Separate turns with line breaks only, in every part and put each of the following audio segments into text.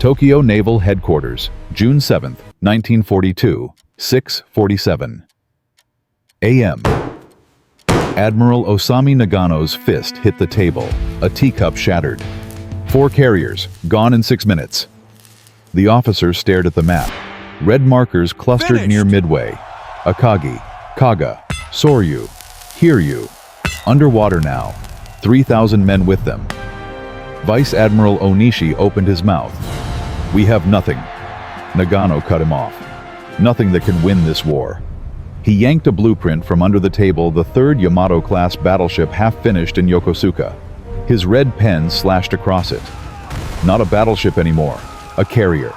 Tokyo Naval Headquarters, June 7, 1942, 6:47 a.m. Admiral Osami Nagano's fist hit the table. A teacup shattered. 4 carriers, gone in 6 minutes. The officer stared at the map. Red markers clustered near Midway. Akagi, Kaga, Soryu, Hiryu. Underwater now. 3,000 men with them. Vice Admiral Onishi opened his mouth. We have nothing. Nagano cut him off. Nothing that can win this war. He yanked a blueprint from under the table, the 3rd Yamato-class battleship half-finished in Yokosuka. His red pen slashed across it. Not a battleship anymore. A carrier.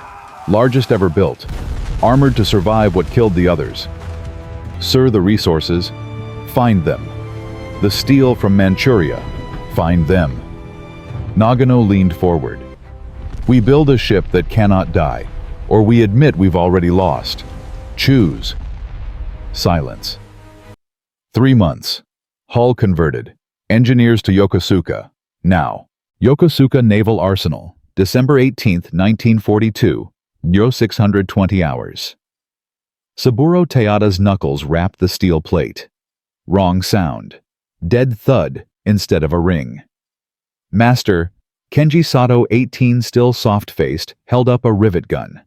Largest ever built. Armored to survive what killed the others. Sir, the resources. Find them. The steel from Manchuria. Find them. Nagano leaned forward. We build a ship that cannot die, or we admit we've already lost. Choose. Silence. 3 months. Hull converted. Engineers to Yokosuka. Now. Yokosuka Naval Arsenal. December 18, 1942. 620 hours. Saburo Teyata's knuckles rapped the steel plate. Wrong sound. Dead thud instead of a ring. Master, Kenji Sato 18, still soft-faced, held up a rivet gun.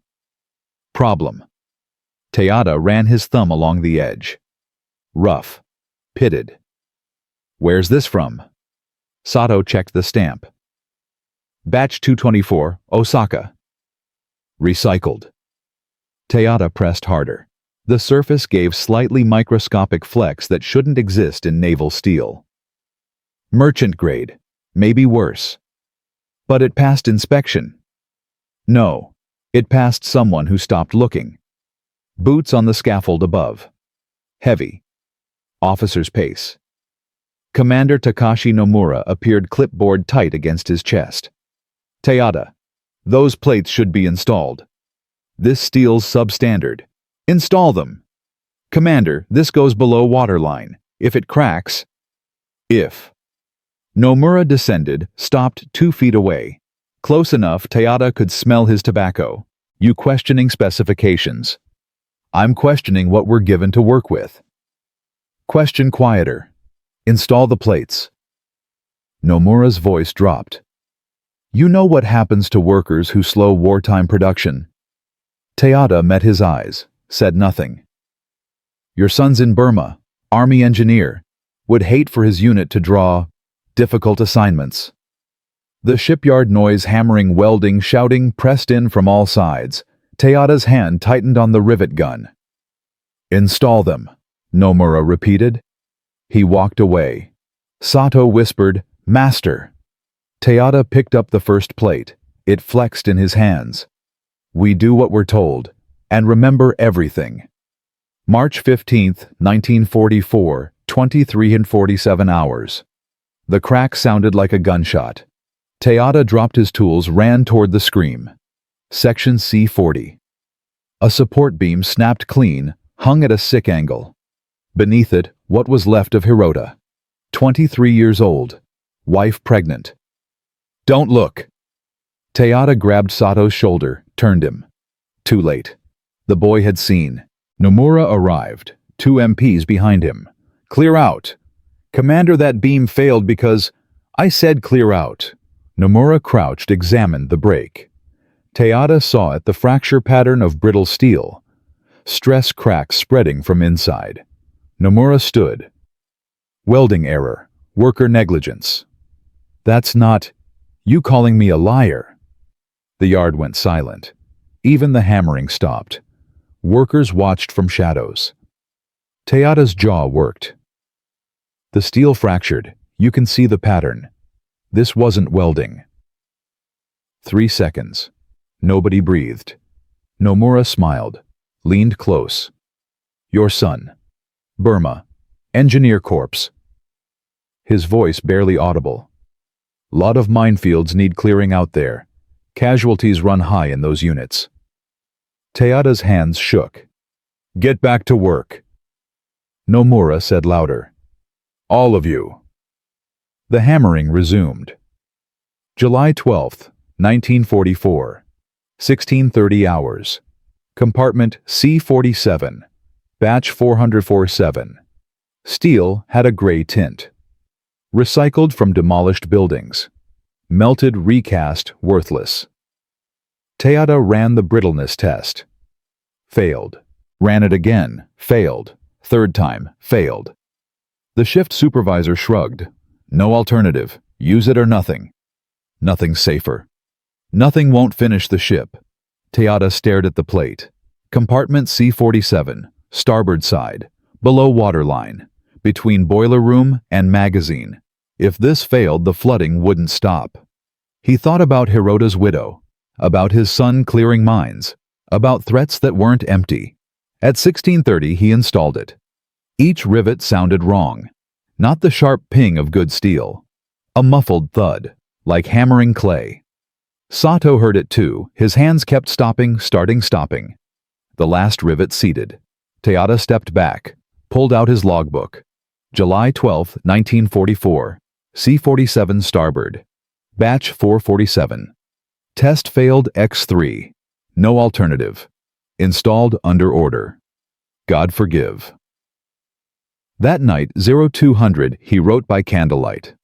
Problem. Teyata ran his thumb along the edge. Rough. Pitted. Where's this from? Sato checked the stamp. Batch 224, Osaka. Recycled. Teyata pressed harder. The surface gave slightly microscopic flecks that shouldn't exist in naval steel. Merchant grade. Maybe worse. But it passed inspection. No, it passed someone who stopped looking. Boots on the scaffold above. Heavy. Officer's pace. Commander Takashi Nomura appeared clipboard tight against his chest. Teyata, those plates should be installed. This steel's substandard. Install them. Commander, this goes below waterline. If it cracks... If. Nomura descended, stopped 2 feet away. Close enough Teyata could smell his tobacco. You questioning specifications. I'm questioning what we're given to work with. Question quieter. Install the plates. Nomura's voice dropped. You know what happens to workers who slow wartime production? Teyata met his eyes, said nothing. Your son's in Burma, Army engineer, would hate for his unit to draw difficult assignments. The shipyard noise, hammering, welding, shouting, pressed in from all sides. Teyata's hand tightened on the rivet gun. Install them, Nomura repeated. He walked away. Sato whispered, Master. Teyata picked up the first plate. It flexed in his hands. We do what we're told, and remember everything. March 15, 1944, 23:47 hours. The crack sounded like a gunshot. Teyata dropped his tools, ran toward the scream. Section C-40. A support beam snapped clean, hung at a sick angle. Beneath it, what was left of Hirota. 23 years old. Wife pregnant. Don't look. Teyata grabbed Sato's shoulder, turned him. Too late. The boy had seen. Nomura arrived, 2 MPs behind him. Clear out. Commander, that beam failed because... I said clear out. Nomura crouched, examined the break. Teyata saw it, the fracture pattern of brittle steel. Stress cracks spreading from inside. Nomura stood. Welding error. Worker negligence. That's not... You calling me a liar? The yard went silent. Even the hammering stopped. Workers watched from shadows. Teyata's jaw worked. The steel fractured. You can see the pattern. This wasn't welding. 3 seconds. Nobody breathed. Nomura smiled, leaned close. Your son. Burma. Engineer Corps. His voice barely audible. Lot of minefields need clearing out there. Casualties run high in those units. Teyata's hands shook. Get back to work. Nomura said louder. All of you. The hammering resumed. July 12, 1944. 1630 hours. Compartment C-47, batch 447. Steel had a gray tint. Recycled from demolished buildings. Melted, recast, worthless. Teata ran the brittleness test. Failed. Ran it again. Failed. Third time. Failed. The shift supervisor shrugged. No alternative. Use it or nothing. Nothing safer. Nothing won't finish the ship. Teata stared at the plate. Compartment C-47, starboard side, below waterline, between boiler room and magazine. If this failed, the flooding wouldn't stop. He thought about Hirota's widow, about his son clearing mines, about threats that weren't empty. At 1630, he installed it. Each rivet sounded wrong. Not the sharp ping of good steel. A muffled thud, like hammering clay. Sato heard it too. His hands kept stopping. The last rivet seated. Teata stepped back, pulled out his logbook. July 12, 1944. C-47 starboard. Batch 447. Test failed X3. No alternative. Installed under order. God forgive. That night, 0200, he wrote by candlelight.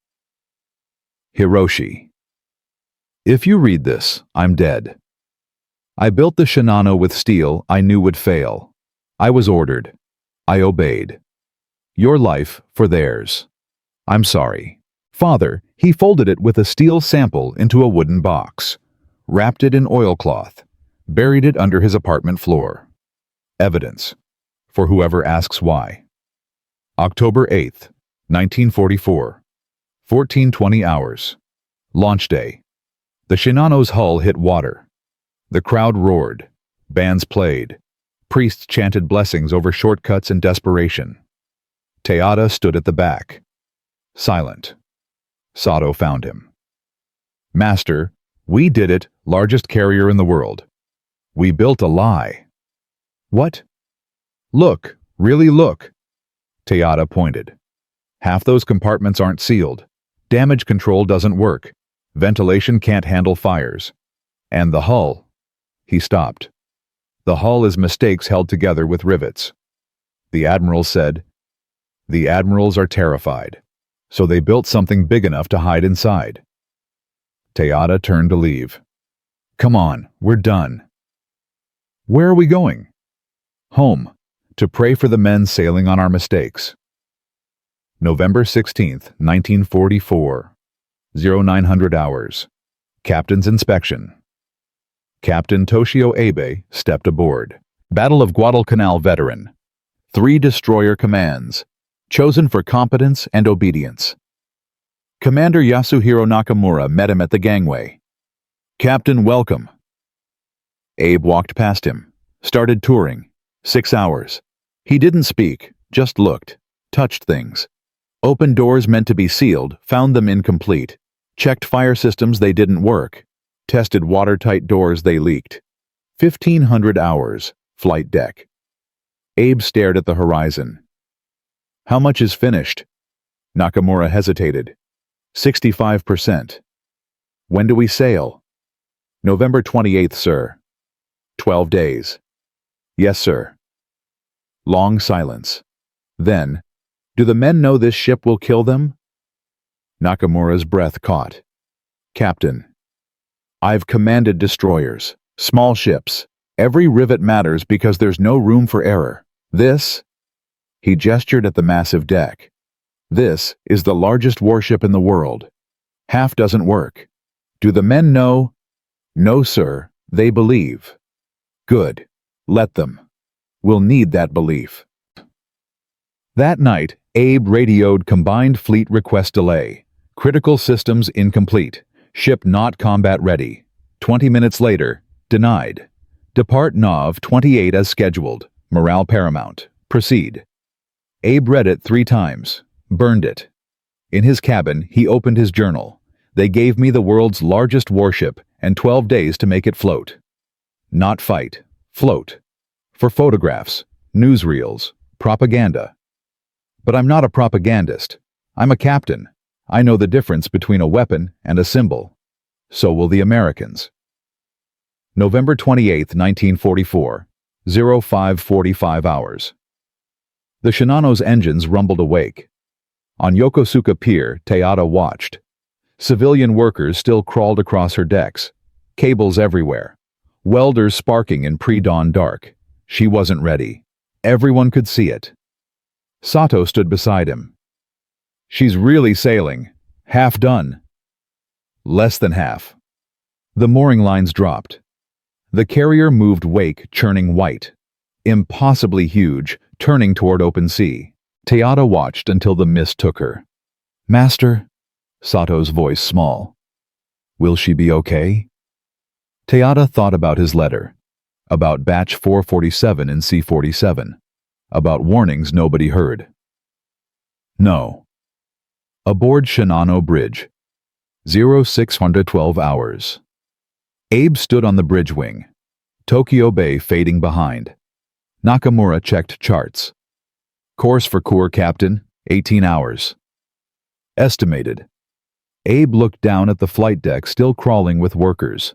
Hiroshi. If you read this, I'm dead. I built the Shinano with steel I knew would fail. I was ordered. I obeyed. Your life for theirs. I'm sorry. Father, he folded it with a steel sample into a wooden box, wrapped it in oilcloth, buried it under his apartment floor. Evidence. For whoever asks why. October 8th, 1944. 14:20 hours. Launch day. The Shinano's hull hit water. The crowd roared. Bands played. Priests chanted blessings over shortcuts and desperation. Teata stood at the back. Silent. Sato found him. Master, we did it, largest carrier in the world. We built a lie. What? Look, really look. Teata pointed. Half those compartments aren't sealed. Damage control doesn't work. Ventilation can't handle fires. And the hull. He stopped. The hull is mistakes held together with rivets. The Admirals said, the Admirals are terrified, so they built something big enough to hide inside. Teata turned to leave. Come on, we're done. Where are we going? Home, to pray for the men sailing on our mistakes. November 16th, 1944. 0900 hours. Captain's inspection. Captain Toshio Abe stepped aboard. Battle of Guadalcanal veteran. 3 destroyer commands. Chosen for competence and obedience. Commander Yasuhiro Nakamura met him at the gangway. Captain, welcome. Abe walked past him. Started touring. 6 hours. He didn't speak, just looked. Touched things. Opened doors meant to be sealed, found them incomplete. Checked fire systems they didn't work. Tested watertight doors they leaked. 1500 hours, flight deck. Abe stared at the horizon. How much is finished? Nakamura hesitated. 65%. When do we sail? November 28th, sir. 12 days. Yes, sir. Long silence. Then, do the men know this ship will kill them? Nakamura's breath caught. Captain, I've commanded destroyers, small ships. Every rivet matters because there's no room for error. This, he gestured at the massive deck. This is the largest warship in the world. Half doesn't work. Do the men know? No, sir, they believe. Good. Let them. We'll need that belief. That night, Abe radioed combined fleet request delay. Critical systems incomplete. Ship not combat ready. 20 minutes later, denied. Depart Nav 28 as scheduled. Morale paramount. Proceed. Abe read it 3 times. Burned it. In his cabin, he opened his journal. They gave me the world's largest warship and 12 days to make it float. Not fight. Float. For photographs, newsreels, propaganda. But I'm not a propagandist. I'm a captain. I know the difference between a weapon and a symbol. So will the Americans. November 28, 1944, 05:45 hours. The Shinano's engines rumbled awake. On Yokosuka Pier, Teyata watched. Civilian workers still crawled across her decks. Cables everywhere. Welders sparking in pre-dawn dark. She wasn't ready. Everyone could see it. Sato stood beside him. She's really sailing. Half done. Less than half. The mooring lines dropped. The carrier moved wake, churning white. Impossibly huge, turning toward open sea. Teyata watched until the mist took her. "Master," Sato's voice small. "Will she be okay?" Teyata thought about his letter. About batch 447 in C-47. About warnings nobody heard. No. Aboard Shinano Bridge. 0612 hours. Abe stood on the bridge wing. Tokyo Bay fading behind. Nakamura checked charts. Course for Kure, Captain, 18 hours. Estimated. Abe looked down at the flight deck still crawling with workers.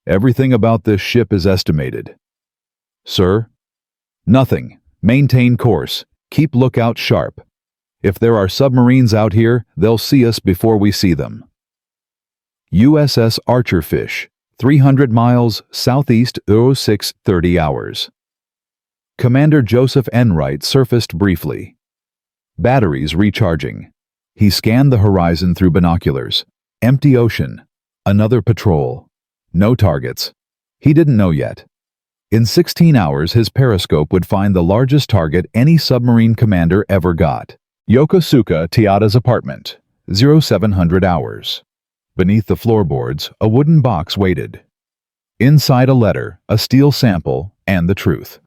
Everything about this ship is estimated. Sir? Nothing. Maintain course. Keep lookout sharp. If there are submarines out here, they'll see us before we see them. USS Archerfish, 300 miles southeast 0630 hours. Commander Joseph Enright surfaced briefly. Batteries recharging. He scanned the horizon through binoculars. Empty ocean. Another patrol. No targets. He didn't know yet. In 16 hours, his periscope would find the largest target any submarine commander ever got. Yokosuka Teyata's apartment, 0700 hours. Beneath the floorboards, a wooden box waited. Inside a letter, a steel sample, and the truth.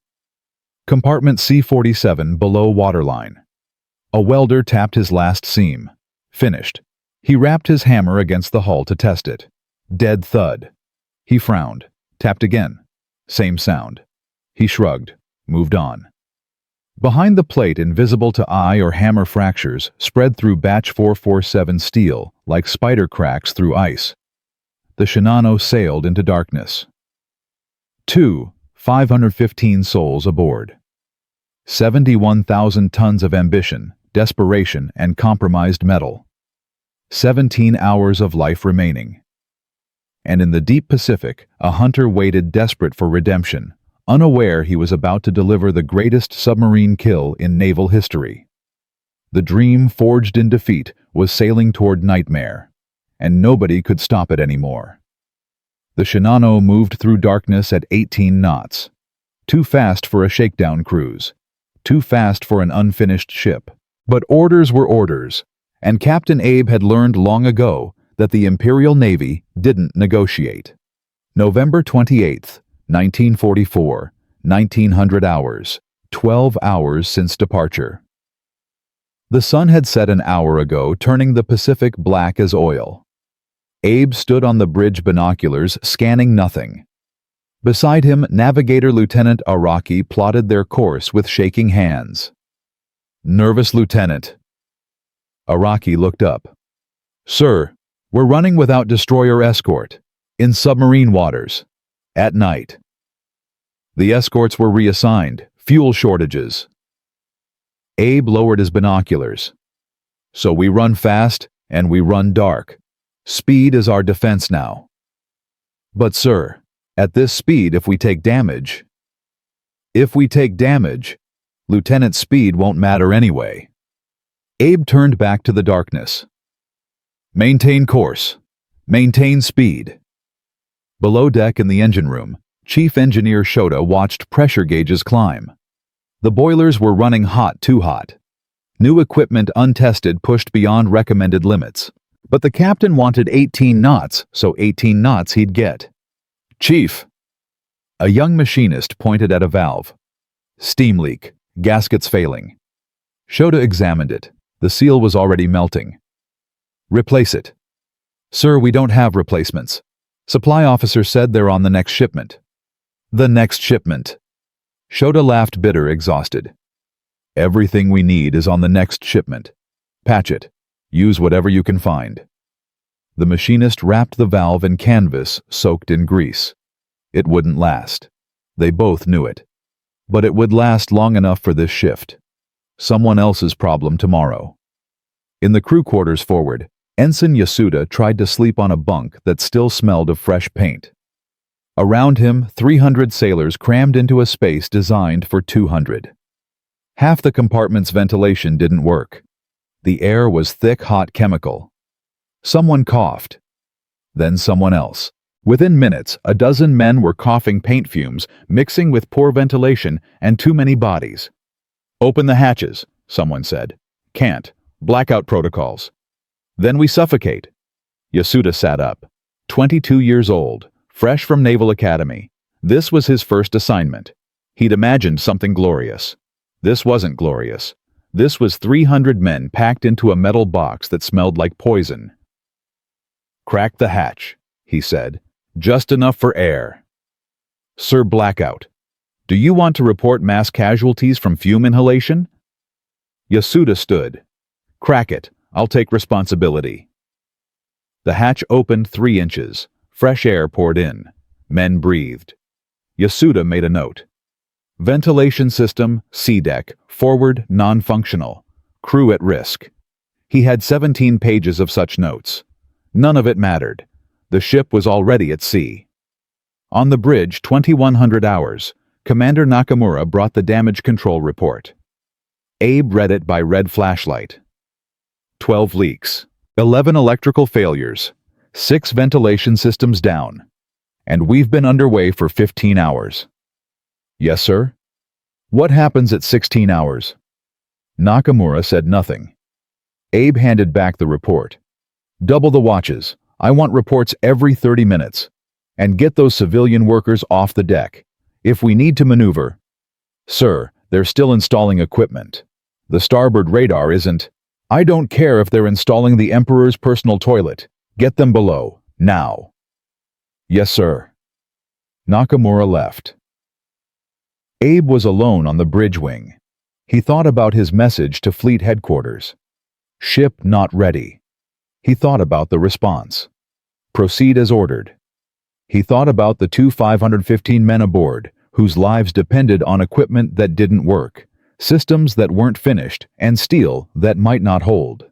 Compartment C-47 below waterline. A welder tapped his last seam. Finished. He rapped his hammer against the hull to test it. Dead thud. He frowned. Tapped again. Same sound. He shrugged. Moved on. Behind the plate, invisible to eye or hammer fractures, spread through batch 447 steel, like spider cracks through ice. The Shinano sailed into darkness. 515 souls aboard. 71,000 tons of ambition, desperation, and compromised metal. 17 hours of life remaining. And in the deep Pacific, a hunter waited desperate for redemption, unaware he was about to deliver the greatest submarine kill in naval history. The dream forged in defeat was sailing toward nightmare, and nobody could stop it anymore. The Shinano moved through darkness at 18 knots. Too fast for a shakedown cruise. Too fast for an unfinished ship. But orders were orders, and Captain Abe had learned long ago that the Imperial Navy didn't negotiate. November 28th, 1944, 1900 hours, 12 hours since departure. The sun had set an hour ago, turning the Pacific black as oil. Abe stood on the bridge binoculars, scanning nothing. Beside him, Navigator Lieutenant Araki plotted their course with shaking hands. "Nervous, Lieutenant." Araki looked up. "Sir, we're running without destroyer escort. In submarine waters. At night." The escorts were reassigned. Fuel shortages. Abe lowered his binoculars. "So we run fast, and we run dark. Speed is our defense now." "But sir, at this speed, if we take damage..." "If we take damage, Lieutenant, speed won't matter anyway." Abe turned back to the darkness. "Maintain course. Maintain speed." Below deck in the engine room, Chief Engineer Shota watched pressure gauges climb. The boilers were running hot, too hot. New equipment untested pushed beyond recommended limits. But the captain wanted 18 knots, so 18 knots he'd get. "Chief!" A young machinist pointed at a valve. "Steam leak. Gaskets failing." Shota examined it. The seal was already melting. "Replace it." "Sir, we don't have replacements. Supply officer said they're on the next shipment." "The next shipment." Shota laughed bitter, exhausted. "Everything we need is on the next shipment. Patch it. Use whatever you can find." The machinist wrapped the valve in canvas soaked in grease. It wouldn't last. They both knew it. But it would last long enough for this shift. Someone else's problem tomorrow. In the crew quarters forward, Ensign Yasuda tried to sleep on a bunk that still smelled of fresh paint. Around him, 300 sailors crammed into a space designed for 200. Half the compartment's ventilation didn't work. The air was thick, hot chemical. Someone coughed. Then someone else. Within minutes, a dozen men were coughing paint fumes, mixing with poor ventilation and too many bodies. "Open the hatches," someone said. "Can't. Blackout protocols." "Then we suffocate." Yasuda sat up. 22 years old, fresh from Naval Academy. This was his first assignment. He'd imagined something glorious. This wasn't glorious. This was 300 men packed into a metal box that smelled like poison. "Crack the hatch," he said. "Just enough for air." "Sir Blackout, do you want to report mass casualties from fume inhalation?" Yasuda stood. "Crack it. I'll take responsibility." The hatch opened 3 inches. Fresh air poured in. Men breathed. Yasuda made a note. "Ventilation system, C deck, forward, non-functional. Crew at risk." He had 17 pages of such notes. None of it mattered. The ship was already at sea. On the bridge, 2100 hours, Commander Nakamura brought the damage control report. Abe read it by red flashlight. 12 leaks, 11 electrical failures, 6 ventilation systems down, and we've been underway for 15 hours. "Yes, sir." "What happens at 16 hours?" Nakamura said nothing. Abe handed back the report. "Double the watches. I want reports every 30 minutes. And get those civilian workers off the deck. If we need to maneuver." "Sir, they're still installing equipment. The starboard radar isn't." "I don't care if they're installing the Emperor's personal toilet. Get them below, now." "Yes, sir." Nakamura left. Abe was alone on the bridge wing. He thought about his message to Fleet Headquarters. Ship not ready. He thought about the response. Proceed as ordered. He thought about the 515 men aboard, whose lives depended on equipment that didn't work, systems that weren't finished, and steel that might not hold.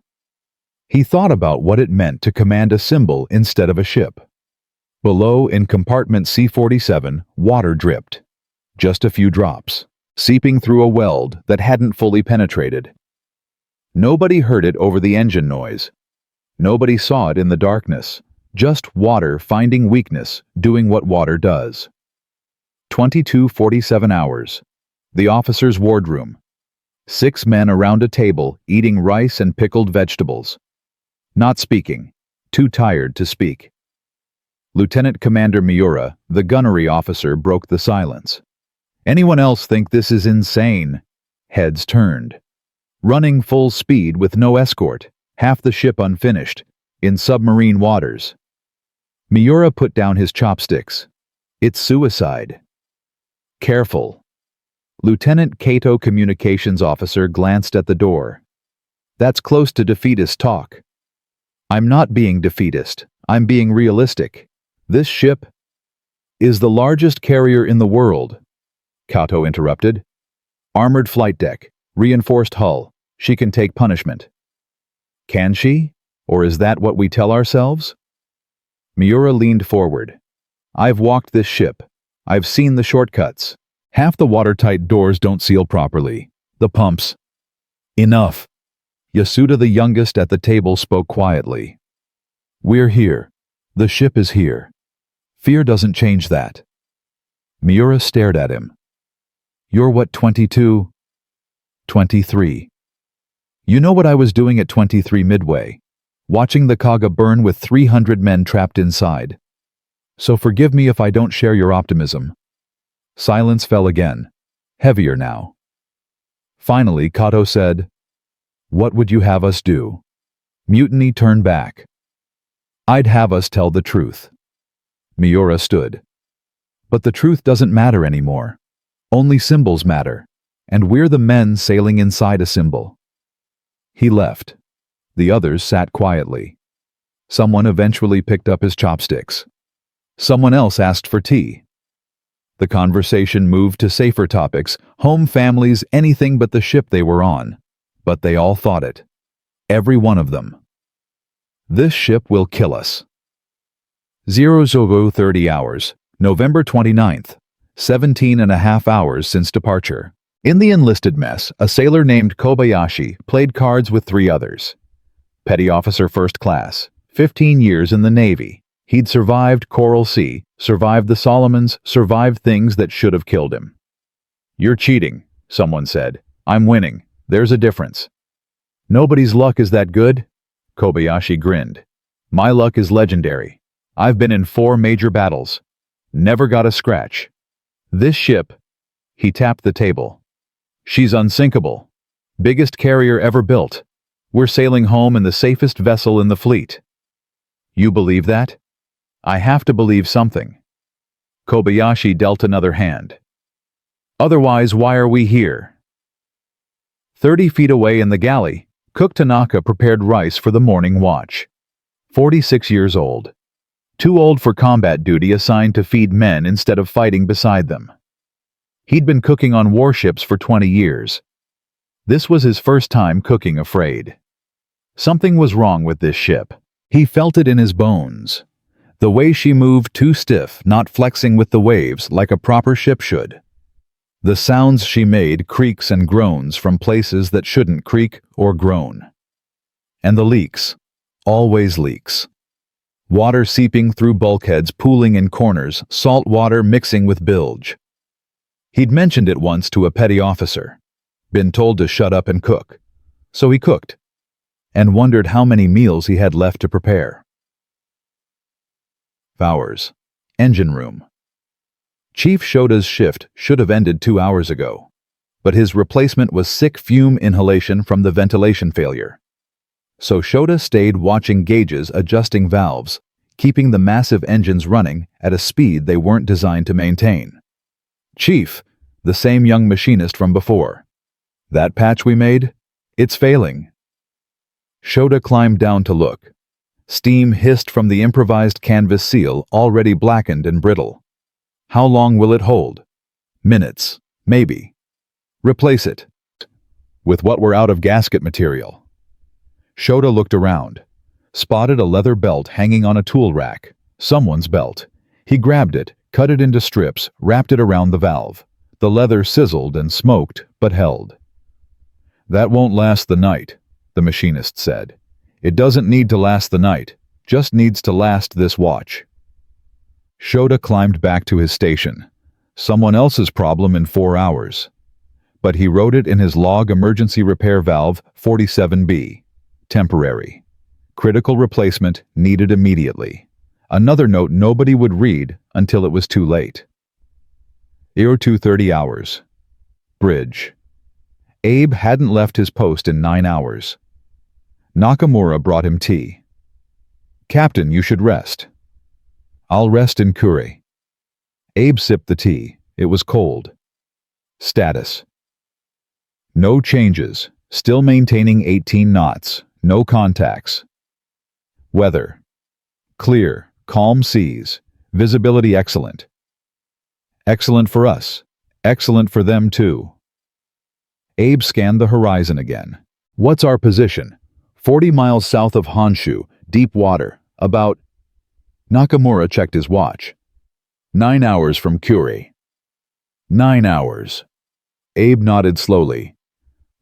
He thought about what it meant to command a symbol instead of a ship. Below, in compartment C-47, water dripped. Just a few drops, seeping through a weld that hadn't fully penetrated. Nobody heard it over the engine noise. Nobody saw it in the darkness. Just water finding weakness, doing what water does. 22:47 hours. The officer's wardroom. 6 men around a table eating rice and pickled vegetables. Not speaking. Too tired to speak. Lieutenant Commander Miura, the gunnery officer, broke the silence. "Anyone else think this is insane?" Heads turned. Running full speed with no escort, half the ship unfinished, in submarine waters. Miura put down his chopsticks. "It's suicide." "Careful." Lieutenant Kato, communications officer, glanced at the door. "That's close to defeatist talk." "I'm not being defeatist. I'm being realistic. This ship is the largest carrier in the world," Kato interrupted. "Armored flight deck, reinforced hull. She can take punishment." "Can she? Or is that what we tell ourselves?" Miura leaned forward. "I've walked this ship. I've seen the shortcuts. Half the watertight doors don't seal properly. The pumps." "Enough." Yasuda, the youngest at the table, spoke quietly. "We're here. The ship is here. Fear doesn't change that." Miura stared at him. "You're what, 22? 23. You know what I was doing at 23 Midway? Watching the Kaga burn with 300 men trapped inside. So forgive me if I don't share your optimism." Silence fell again, heavier now. Finally, Kato said, "What would you have us do?" Mutiny turned back. "I'd have us tell the truth." Miura stood. "But the truth doesn't matter anymore. Only symbols matter, and we're the men sailing inside a symbol." He left. The others sat quietly. Someone eventually picked up his chopsticks. Someone else asked for tea. The conversation moved to safer topics, home, families, anything but the ship they were on. But they all thought it. Every one of them. This ship will kill us. 00:30 hours, November 29th, 17.5 hours since departure. In the enlisted mess, a sailor named Kobayashi played cards with 3 others. Petty officer first class, 15 years in the Navy. He'd survived Coral Sea, survived the Solomons, survived things that should have killed him. "You're cheating," someone said. "I'm winning. There's a difference." "Nobody's luck is that good?" Kobayashi grinned. "My luck is legendary. I've been in 4 major battles. Never got a scratch. This ship," he tapped the table, "she's unsinkable. Biggest carrier ever built. We're sailing home in the safest vessel in the fleet." "You believe that?" "I have to believe something." Kobayashi dealt another hand. "Otherwise, why are we here?" 30 feet away in the galley, Cook Tanaka prepared rice for the morning watch. 46 years old. Too old for combat duty, assigned to feed men instead of fighting beside them. He'd been cooking on warships for 20 years. This was his first time cooking afraid. Something was wrong with this ship. He felt it in his bones. The way she moved, too stiff, not flexing with the waves like a proper ship should. The sounds she made, creaks and groans from places that shouldn't creak or groan. And the leaks. Always leaks. Water seeping through bulkheads, pooling in corners, salt water mixing with bilge. He'd mentioned it once to a petty officer. Been told to shut up and cook. So he cooked. And wondered how many meals he had left to prepare. Hours. Engine room. Chief Shoda's shift should have ended 2 hours ago, but his replacement was sick fume inhalation from the ventilation failure. So Shoda stayed watching gauges, adjusting valves, keeping the massive engines running at a speed they weren't designed to maintain. "Chief," the same young machinist from before. "That patch we made? It's failing." Shoda climbed down to look. Steam hissed from the improvised canvas seal, already blackened and brittle. "How long will it hold?" "Minutes, maybe." "Replace it." "With what we're out of gasket material." Shoda looked around, spotted a leather belt hanging on a tool rack. Someone's belt. He grabbed it, cut it into strips, wrapped it around the valve. The leather sizzled and smoked, but held. "That won't last the night," the machinist said. "It doesn't need to last the night, just needs to last this watch." Shoda climbed back to his station. Someone else's problem in 4 hours. But he wrote it in his log: emergency repair valve 47B. Temporary. Critical replacement needed immediately. Another note nobody would read until it was too late. 02:30 hours. Bridge. Abe hadn't left his post in 9 hours. Nakamura brought him tea. "Captain, you should rest." "I'll rest in Kure." Abe sipped the tea. It was cold. Status. No changes. Still maintaining 18 knots. No contacts. Weather. Clear. Calm seas. Visibility excellent. Excellent for us. Excellent for them too. Abe scanned the horizon again. "What's our position?" 40 miles south of Honshu, deep water, about... Nakamura checked his watch. 9 hours from Kure. 9 hours. Abe nodded slowly.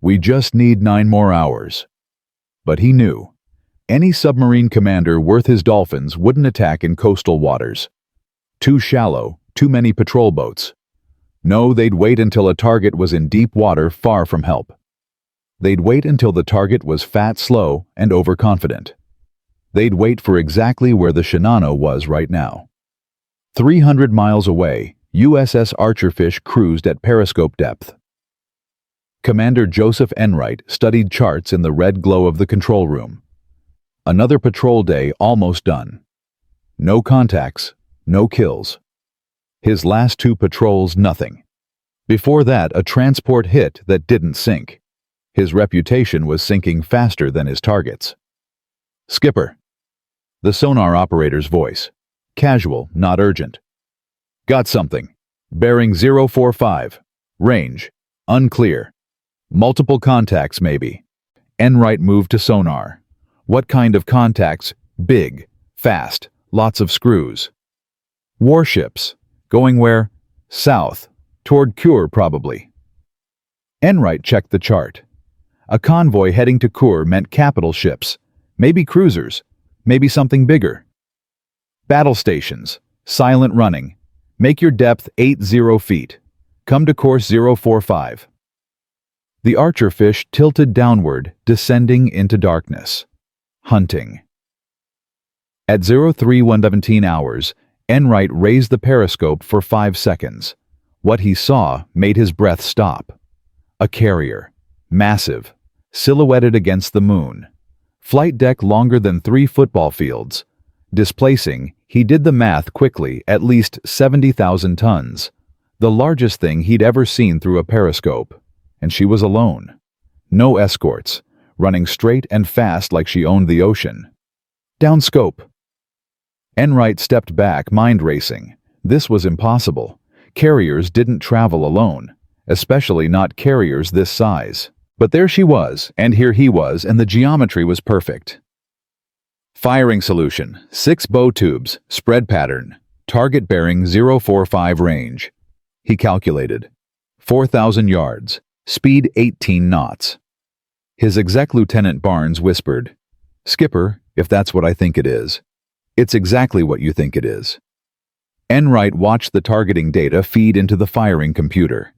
"We just need 9 more hours. But he knew. Any submarine commander worth his dolphins wouldn't attack in coastal waters. Too shallow, too many patrol boats. No, they'd wait until a target was in deep water far from help. They'd wait until the target was fat, slow, and overconfident. They'd wait for exactly where the Shinano was right now. 300 miles away, USS Archerfish cruised at periscope depth. Commander Joseph Enright studied charts in the red glow of the control room. Another patrol day almost done. No contacts, no kills. His last 2 patrols, nothing. Before that, a transport hit that didn't sink. His reputation was sinking faster than his targets. "Skipper." The sonar operator's voice. Casual, not urgent. "Got something. Bearing 045. Range. Unclear. Multiple contacts maybe. Enright moved to sonar. What kind of contacts? Big. Fast. Lots of screws. Warships. Going where? South. Toward Kure probably. Enright checked the chart. A convoy heading to Kure meant capital ships. Maybe cruisers. Maybe something bigger. Battle stations. Silent running. Make your depth 80 feet. Come to course 045. The archer fish tilted downward, descending into darkness. Hunting. At 03117 hours, Enright raised the periscope for 5 seconds. What he saw made his breath stop. A carrier. Massive. Silhouetted against the moon. Flight deck longer than 3 football fields. Displacing, he did the math quickly, at least 70,000 tons. The largest thing he'd ever seen through a periscope. And she was alone. No escorts. Running straight and fast like she owned the ocean. Down scope. Enright stepped back, mind racing. This was impossible. Carriers didn't travel alone. Especially not carriers this size. But there she was, and here he was, and the geometry was perfect. Firing solution. 6 bow tubes. Spread pattern. Target bearing 045 range. He calculated. 4,000 yards. Speed 18 knots. His exec Lieutenant Barnes whispered, "Skipper, if that's what I think it is. It's exactly what you think it is." Enright watched the targeting data feed into the firing computer.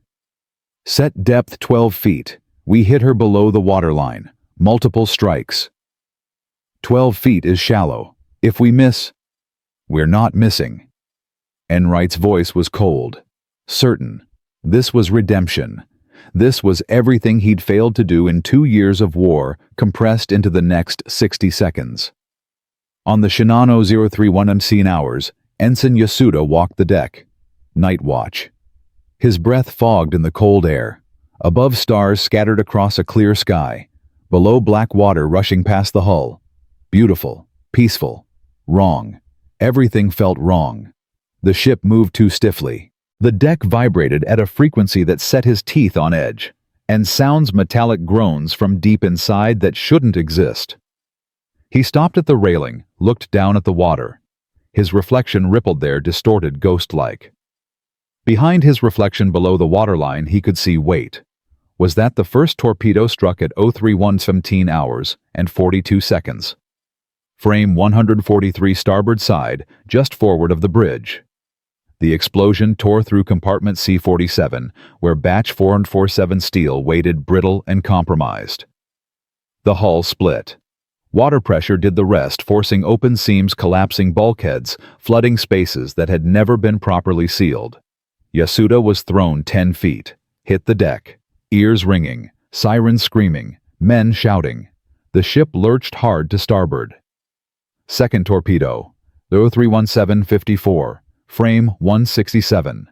Set depth 12 feet. We hit her below the waterline. Multiple strikes. 12 feet is shallow. If we miss, we're not missing. Enright's voice was cold. Certain. This was redemption. This was everything he'd failed to do in 2 years of war, compressed into the next 60 seconds. On the Shinano 031 hours, Ensign Yasuda walked the deck. Night watch. His breath fogged in the cold air. Above, stars scattered across a clear sky. Below, black water rushing past the hull. Beautiful. Peaceful. Wrong. Everything felt wrong. The ship moved too stiffly. The deck vibrated at a frequency that set his teeth on edge, and sounds metallic groans from deep inside that shouldn't exist. He stopped at the railing, looked down at the water. His reflection rippled there, distorted, ghost-like. Behind his reflection below the waterline, he could see weight. Was that the first torpedo struck at 03117 hours and 42 seconds? Frame 143 starboard side, just forward of the bridge. The explosion tore through compartment C-47, where batch 447 steel waited brittle and compromised. The hull split. Water pressure did the rest, forcing open seams, collapsing bulkheads, flooding spaces that had never been properly sealed. Yasuda was thrown 10 feet, hit the deck, ears ringing, sirens screaming, men shouting. The ship lurched hard to starboard. Second torpedo, 0317-54. Frame 167.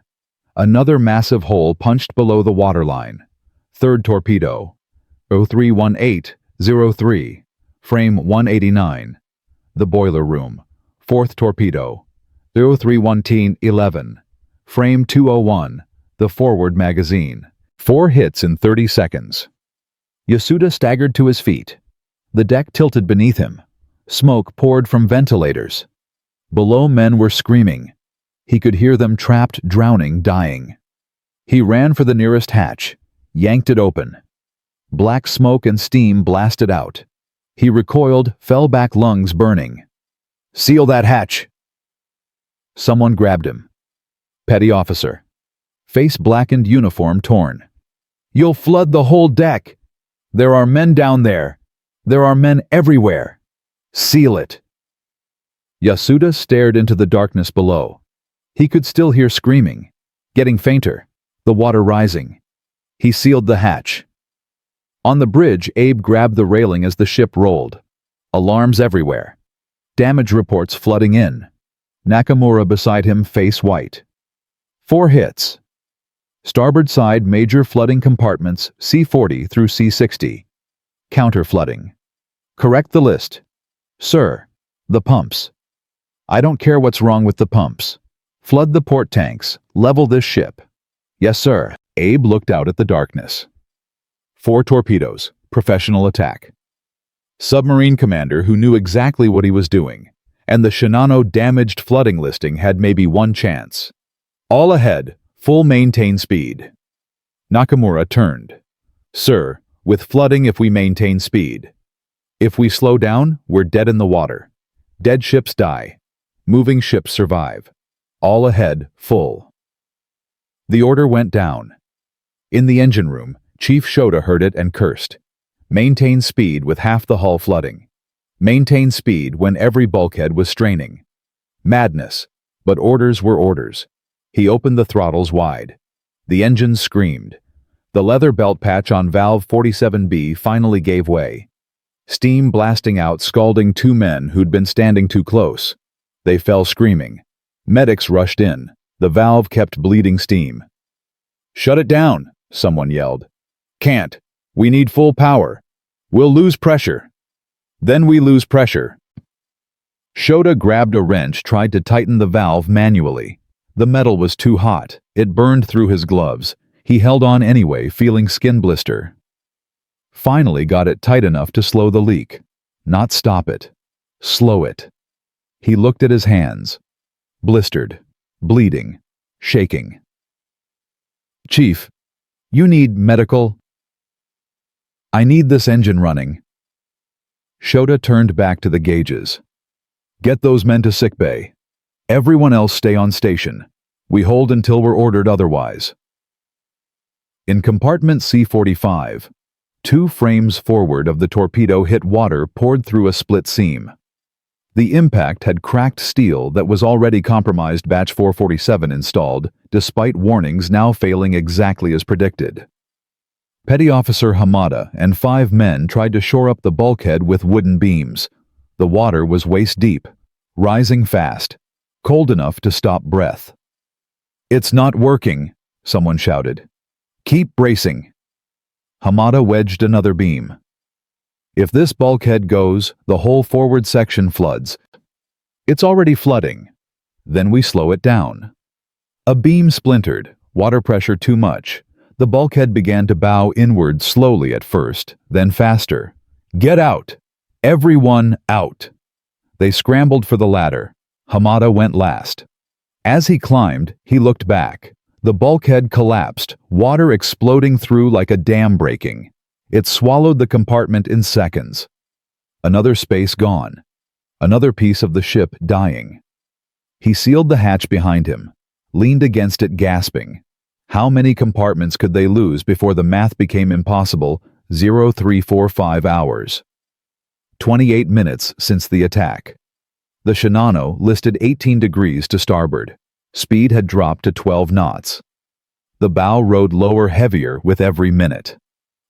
Another massive hole punched below the waterline. Third torpedo. 0318-03. Frame 189. The boiler room. Fourth torpedo. 0311-11. Frame 201. The forward magazine. 4 hits in 30 seconds. Yasuda staggered to his feet. The deck tilted beneath him. Smoke poured from ventilators. Below, men were screaming. He could hear them trapped, drowning, dying. He ran for the nearest hatch, yanked it open. Black smoke and steam blasted out. He recoiled, fell back, lungs burning. "Seal that hatch!" Someone grabbed him. Petty officer. Face blackened, uniform torn. "You'll flood the whole deck! There are men down there! There are men everywhere! Seal it!" Yasuda stared into the darkness below. He could still hear screaming, getting fainter, the water rising. He sealed the hatch. On the bridge, Abe grabbed the railing as the ship rolled. Alarms everywhere. Damage reports flooding in. Nakamura beside him, face white. 4 hits. Starboard side, major flooding compartments, C40 through C60. Counter flooding. Correct the list. Sir, the pumps. I don't care what's wrong with the pumps. Flood the port tanks. Level this ship. Yes, sir. Abe looked out at the darkness. 4 torpedoes. Professional attack. Submarine commander who knew exactly what he was doing, and the Shinano damaged flooding listing had maybe one chance. All ahead, full maintain speed. Nakamura turned. Sir, with flooding if we maintain speed. If we slow down, we're dead in the water. Dead ships die. Moving ships survive. All ahead, full. The order went down. In the engine room, Chief Shota heard it and cursed. Maintain speed with half the hull flooding. Maintain speed when every bulkhead was straining. Madness, but orders were orders. He opened the throttles wide. The engines screamed. The leather belt patch on valve 47B finally gave way. Steam blasting out, scalding 2 men who'd been standing too close. They fell screaming. Medics rushed in. The valve kept bleeding steam. "Shut it down," someone yelled. "Can't. We need full power. We'll lose pressure." Then we lose pressure. Shota grabbed a wrench, tried to tighten the valve manually. The metal was too hot. It burned through his gloves. He held on anyway, feeling skin blister. Finally got it tight enough to slow the leak. Not stop it. Slow it. He looked at his hands. Blistered. Bleeding. Shaking. "Chief, you need medical?" "I need this engine running." Shota turned back to the gauges. "Get those men to sickbay. Everyone else stay on station. We hold until we're ordered otherwise." In compartment C-45, 2 frames forward of the torpedo hit water poured through a split seam. The impact had cracked steel that was already compromised. Batch 447 installed, despite warnings now failing exactly as predicted. Petty Officer Hamada and 5 men tried to shore up the bulkhead with wooden beams. The water was waist deep, rising fast, cold enough to stop breath. "It's not working," someone shouted. "Keep bracing." Hamada wedged another beam. "If this bulkhead goes, the whole forward section floods. It's already flooding. Then we slow it down." A beam splintered, water pressure too much. The bulkhead began to bow inward slowly at first, then faster. "Get out! Everyone out!" They scrambled for the ladder. Hamada went last. As he climbed, he looked back. The bulkhead collapsed, water exploding through like a dam breaking. It swallowed the compartment in seconds. Another space gone. Another piece of the ship dying. He sealed the hatch behind him, leaned against it gasping. How many compartments could they lose before the math became impossible? 0345 hours. 28 minutes since the attack. The Shinano listed 18 degrees to starboard. Speed had dropped to 12 knots. The bow rode lower, heavier with every minute.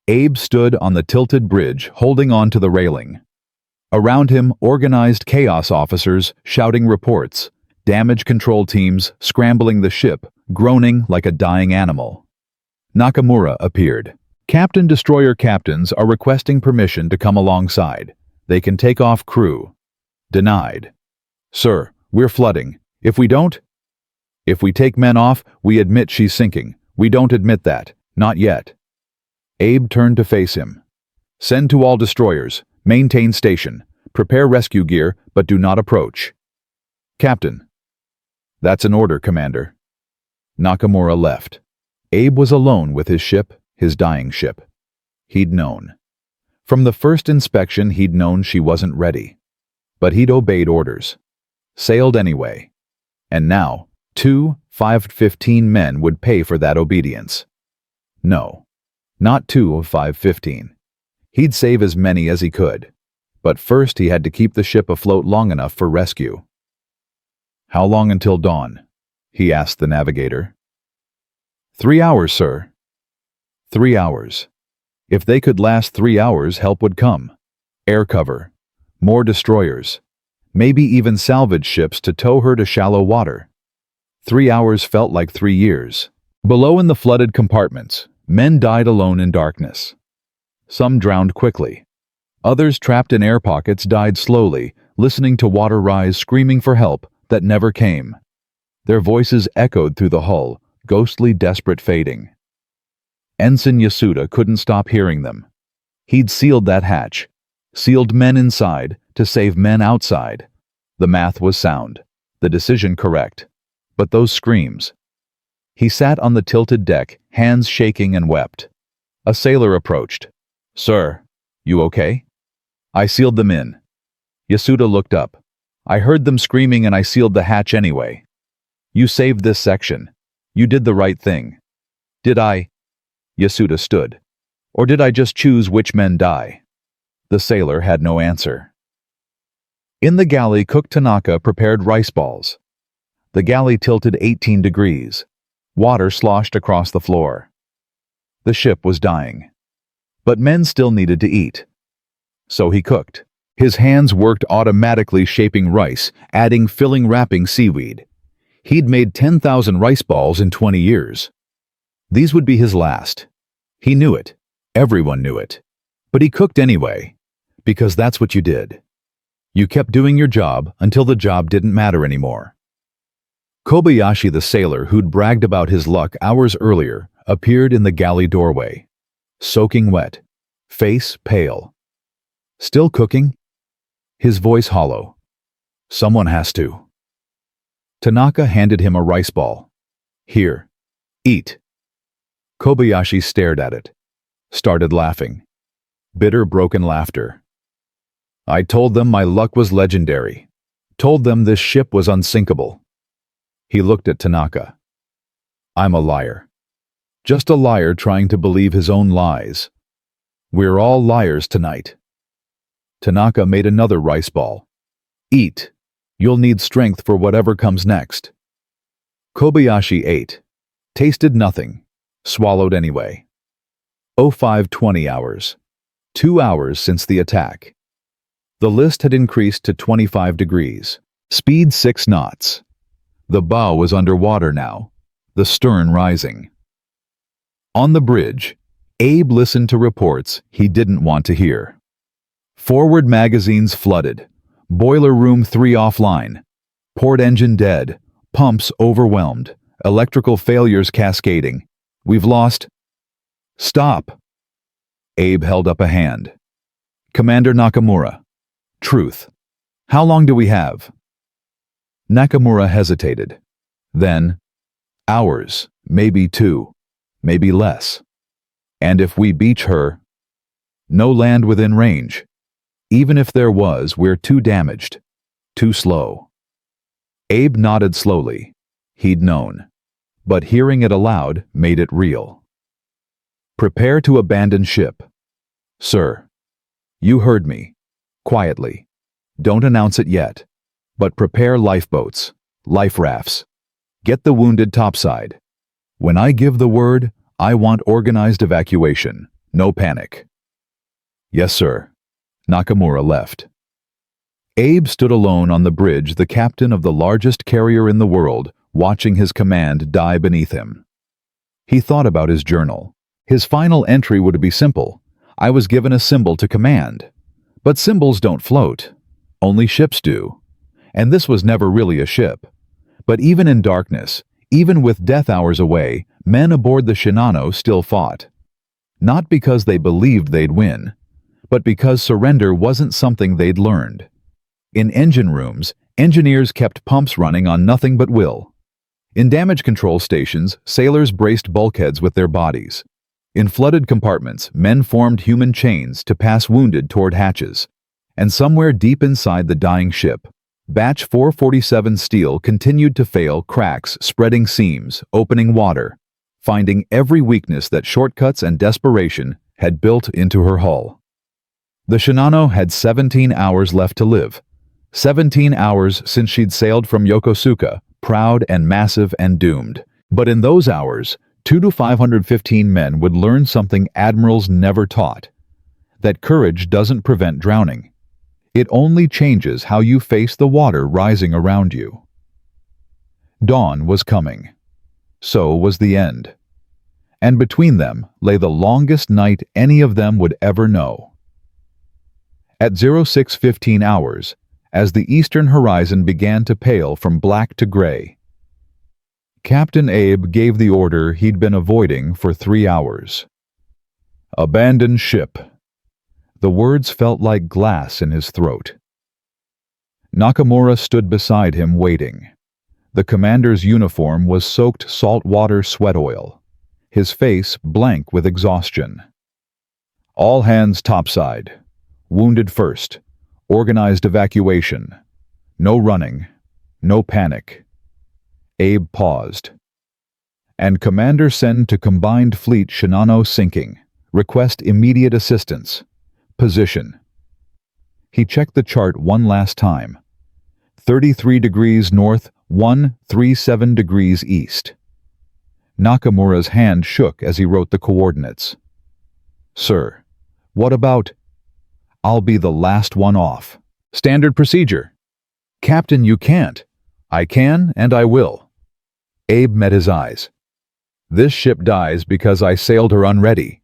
Abe stood on the tilted bridge, holding on to the railing. Around him, organized chaos officers shouting reports, damage control teams scrambling the ship, groaning like a dying animal. Nakamura appeared. "Captain Destroyer captains are requesting permission to come alongside. They can take off crew." Denied. "Sir, we're flooding. If we don't?" "If we take men off, we admit she's sinking. We don't admit that. Not yet." Abe turned to face him. "Send to all destroyers. Maintain station. Prepare rescue gear, but do not approach." "Captain." "That's an order, Commander." Nakamura left. Abe was alone with his ship, his dying ship. He'd known. From the first inspection, he'd known she wasn't ready. But he'd obeyed orders. Sailed anyway. And now, 2 515 men would pay for that obedience. No, not 2 of 515. He'd save as many as he could. But first he had to keep the ship afloat long enough for rescue. "How long until dawn?" he asked the navigator. 3 hours, sir." 3 hours. If they could last 3 hours, help would come. Air cover. More destroyers. Maybe even salvage ships to tow her to shallow water. 3 hours felt like 3 years. Below in the flooded compartments, men died alone in darkness. Some drowned quickly. Others trapped in air pockets died slowly, listening to water rise, screaming for help that never came. Their voices echoed through the hull, ghostly, desperate, fading. Ensign Yasuda couldn't stop hearing them. He'd sealed that hatch, sealed men inside to save men outside. The math was sound, the decision correct. But those screams. He sat on the tilted deck, hands shaking, and wept. A sailor approached. "Sir, you okay?" "I sealed them in." Yasuda looked up. "I heard them screaming and I sealed the hatch anyway." "You saved this section. You did the right thing." "Did I?" Yasuda stood. "Or did I just choose which men die?" The sailor had no answer. In the galley, cook Tanaka prepared rice balls. The galley tilted 18 degrees. Water sloshed across the floor. The ship was dying. But men still needed to eat. So he cooked. His hands worked automatically, shaping rice, adding, filling, wrapping seaweed. He'd made 10,000 rice balls in 20 years. These would be his last. He knew it. Everyone knew it. But he cooked anyway, because that's what you did. You kept doing your job until the job didn't matter anymore. Kobayashi, the sailor who'd bragged about his luck hours earlier, appeared in the galley doorway. Soaking wet, face pale. "Still cooking?" His voice hollow. "Someone has to." Tanaka handed him a rice ball. "Here, eat." Kobayashi stared at it, started laughing. Bitter, broken laughter. "I told them my luck was legendary. Told them this ship was unsinkable." He looked at Tanaka. "I'm a liar. Just a liar trying to believe his own lies. We're all liars tonight." Tanaka made another rice ball. "Eat. You'll need strength for whatever comes next." Kobayashi ate. Tasted nothing. Swallowed anyway. 05:20 hours. 2 hours since the attack. The list had increased to 25 degrees. Speed 6 knots. The bow was underwater now, the stern rising. On the bridge, Abe listened to reports he didn't want to hear. Forward magazines flooded. Boiler room 3 offline. Port engine dead. Pumps overwhelmed. Electrical failures cascading. We've lost... Stop! Abe held up a hand. "Commander Nakamura. Truth. How long do we have?" Nakamura hesitated. Then, "Hours, maybe 2, maybe less. And if we beach her, no land within range. Even if there was, we're too damaged, too slow." Abe nodded slowly. He'd known. But hearing it aloud made it real. "Prepare to abandon ship." "Sir." "You heard me. Quietly. Don't announce it yet. But prepare lifeboats, life rafts. Get the wounded topside. When I give the word, I want organized evacuation. No panic." "Yes, sir." Nakamura left. Abe stood alone on the bridge, the captain of the largest carrier in the world, watching his command die beneath him. He thought about his journal. His final entry would be simple. "I was given a symbol to command." But symbols don't float. Only ships do. And this was never really a ship. But even in darkness, even with death hours away, men aboard the Shinano still fought. Not because they believed they'd win, but because surrender wasn't something they'd learned. In engine rooms, engineers kept pumps running on nothing but will. In damage control stations, sailors braced bulkheads with their bodies. In flooded compartments, men formed human chains to pass wounded toward hatches. And somewhere deep inside the dying ship, Batch 447 steel continued to fail, cracks, spreading seams, opening water, finding every weakness that shortcuts and desperation had built into her hull. The Shinano had 17 hours left to live. 17 hours since she'd sailed from Yokosuka, proud and massive and doomed. But in those hours, 2 to 515 men would learn something admirals never taught. That courage doesn't prevent drowning. It only changes how you face the water rising around you. Dawn was coming. So was the end. And between them lay the longest night any of them would ever know. At 06:15 hours, as the eastern horizon began to pale from black to gray, Captain Abe gave the order he'd been avoiding for 3 hours. Abandon ship. The words felt like glass in his throat. Nakamura stood beside him waiting. The commander's uniform was soaked saltwater sweat oil, his face blank with exhaustion. All hands topside. Wounded first. Organized evacuation. No running. No panic. Abe paused. And Commander send to Combined Fleet Shinano sinking. Request immediate assistance. Position. He checked the chart one last time. 33 degrees north, 137 degrees east. Nakamura's hand shook as he wrote the coordinates. Sir, what about... I'll be the last one off. Standard procedure. Captain, you can't. I can and I will. Abe met his eyes. This ship dies because I sailed her unready.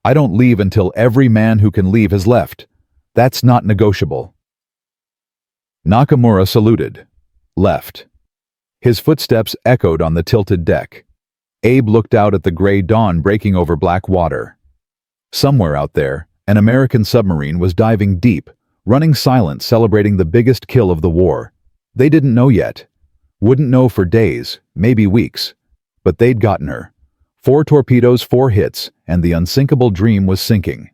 I don't leave until every man who can leave has left. That's not negotiable. Nakamura saluted. Left. His footsteps echoed on the tilted deck. Abe looked out at the gray dawn breaking over black water. Somewhere out there, an American submarine was diving deep, running silent, celebrating the biggest kill of the war. They didn't know yet. Wouldn't know for days, maybe weeks. But they'd gotten her. 4 torpedoes, 4 hits, and the unsinkable dream was sinking.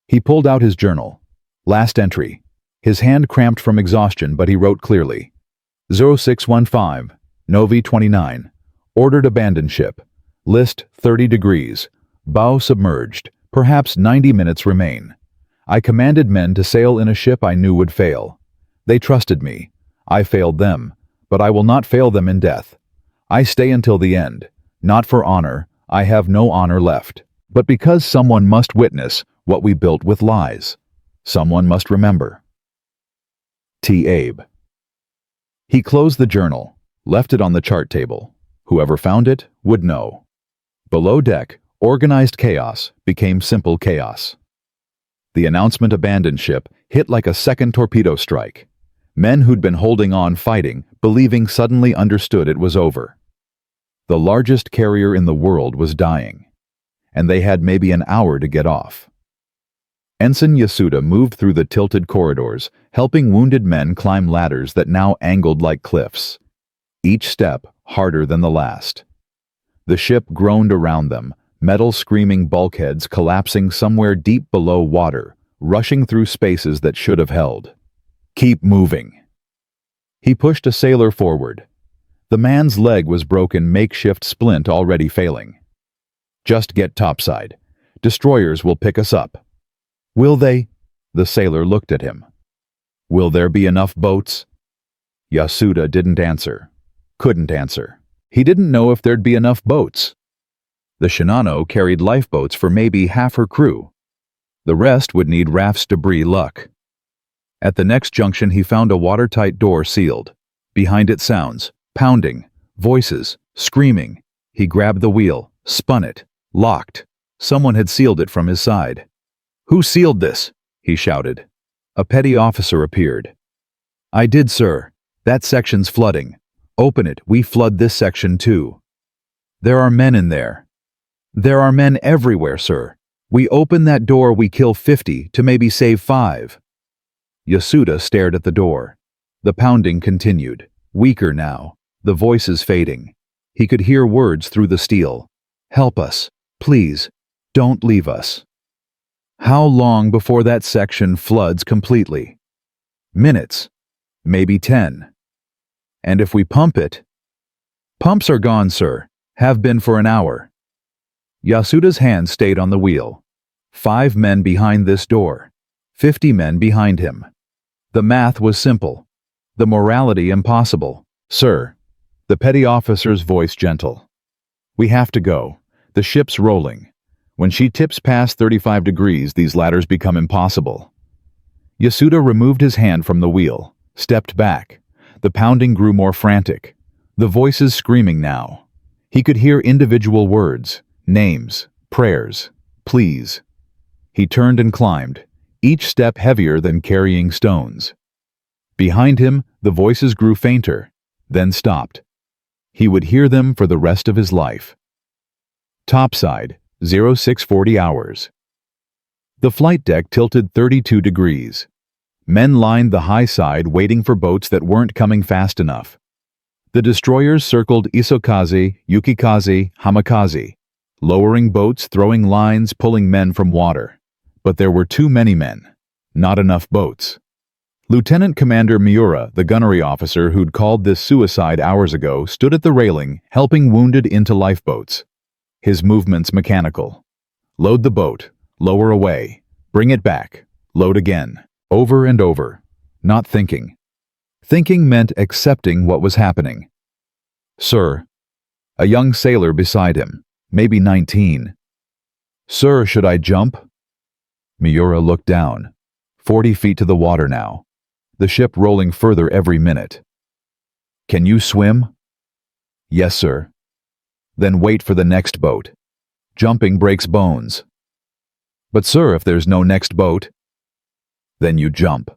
He pulled out his journal. Last entry. His hand cramped from exhaustion, but he wrote clearly. 0615, Novi 29. Ordered abandon ship. List 30 degrees. Bow submerged. Perhaps 90 minutes remain. I commanded men to sail in a ship I knew would fail. They trusted me. I failed them, but I will not fail them in death. I stay until the end. Not for honor. I have no honor left. But because someone must witness what we built with lies. Someone must remember. T. Abe. He closed the journal, left it on the chart table. Whoever found it would know. Below deck, organized chaos became simple chaos. The announcement abandoned ship hit like a second torpedo strike. Men who'd been holding on fighting, believing suddenly understood it was over. The largest carrier in the world was dying, and they had maybe an hour to get off. Ensign Yasuda moved through the tilted corridors, helping wounded men climb ladders that now angled like cliffs. Each step harder than the last. The ship groaned around them, metal screaming bulkheads collapsing somewhere deep below water, rushing through spaces that should have held. Keep moving. He pushed a sailor forward. The man's leg was broken, makeshift splint already failing. Just get topside. Destroyers will pick us up. Will they? The sailor looked at him. Will there be enough boats? Yasuda didn't answer. Couldn't answer. He didn't know if there'd be enough boats. The Shinano carried lifeboats for maybe half her crew. The rest would need rafts debris luck. At the next junction he found a watertight door sealed. Behind it sounds, pounding, voices, screaming. He grabbed the wheel, spun it, locked. Someone had sealed it from his side. Who sealed this? He shouted. A petty officer appeared. I did, sir. That section's flooding. Open it, we flood this section too. There are men in there. There are men everywhere, sir. We open that door, we kill 50 to maybe save 5. Yasuda stared at the door. The pounding continued, weaker now, the voices fading. He could hear words through the steel. Help us, please, don't leave us. How long before that section floods completely? Minutes, maybe 10. And if we pump it? Pumps are gone, sir, have been for an hour. Yasuda's hand stayed on the wheel. 5 men behind this door. 50 men behind him. The math was simple. The morality impossible. Sir, the petty officer's voice gentle. We have to go. The ship's rolling. When she tips past 35 degrees, these ladders become impossible. Yasuda removed his hand from the wheel, stepped back. The pounding grew more frantic. The voices screaming now. He could hear individual words. Names, prayers, pleas. He turned and climbed, each step heavier than carrying stones. Behind him, the voices grew fainter, then stopped. He would hear them for the rest of his life. Topside, 0640 hours. The flight deck tilted 32 degrees. Men lined the high side waiting for boats that weren't coming fast enough. The destroyers circled Isokaze, Yukikaze, Hamakaze, lowering boats, throwing lines, pulling men from water. But there were too many men. Not enough boats. Lieutenant Commander Miura, the gunnery officer who'd called this suicide hours ago, stood at the railing, helping wounded into lifeboats. His movements mechanical. Load the boat, lower away, bring it back, load again, over and over, not thinking. Thinking meant accepting what was happening. Sir. A young sailor beside him, maybe 19. Sir, should I jump? Miura looked down. 40 feet to the water now. The ship rolling further every minute. Can you swim? Yes, sir. Then wait for the next boat. Jumping breaks bones. But sir, if there's no next boat, then you jump.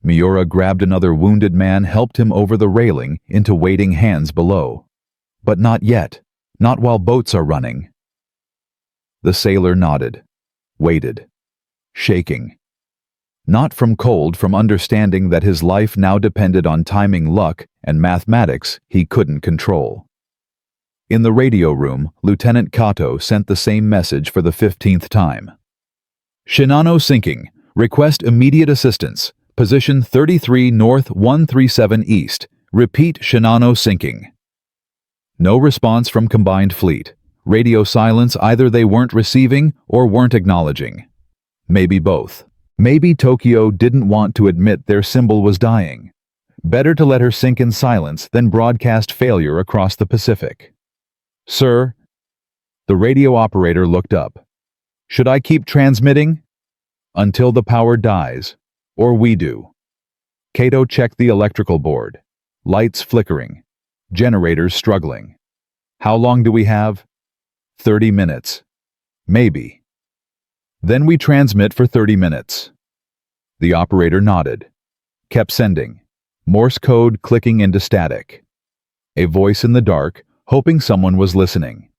Miura grabbed another wounded man, helped him over the railing into waiting hands below. But not yet, not while boats are running. The sailor nodded, waited, shaking. Not from cold, from understanding that his life now depended on timing, luck, and mathematics he couldn't control. In the radio room, Lieutenant Kato sent the same message for the 15th time. Shinano sinking. Request immediate assistance. Position 33 north 137 east. Repeat, Shinano sinking. No response from combined fleet. Radio silence, either they weren't receiving or weren't acknowledging. Maybe both. Maybe Tokyo didn't want to admit their symbol was dying. Better to let her sink in silence than broadcast failure across the Pacific. Sir? The radio operator looked up. Should I keep transmitting? Until the power dies. Or we do. Kato checked the electrical board. Lights flickering. Generators struggling. How long do we have? 30 minutes. Maybe. Then we transmit for 30 minutes. The operator nodded. Kept sending. Morse code clicking into static. A voice in the dark, hoping someone was listening.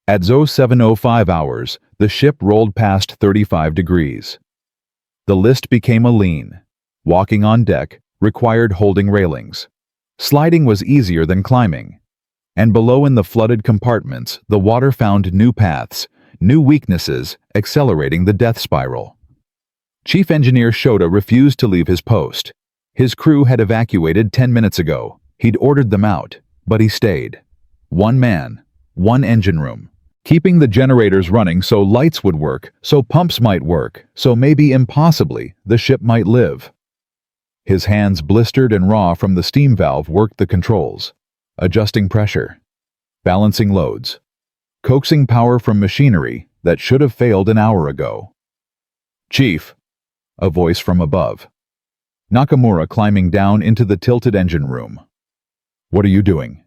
At 0705 hours, the ship rolled past 35 degrees. The list became a lean. Walking on deck required holding railings. Sliding was easier than climbing. And below in the flooded compartments, the water found new paths, new weaknesses, accelerating the death spiral. Chief Engineer Shota refused to leave his post. His crew had evacuated 10 minutes ago. He'd ordered them out, but he stayed. One man, one engine room. Keeping the generators running so lights would work, so pumps might work, so maybe impossibly the ship might live. His hands, blistered and raw from the steam valve, worked the controls, adjusting pressure, balancing loads, coaxing power from machinery that should have failed an hour ago. Chief, a voice from above. Nakamura climbing down into the tilted engine room. What are you doing?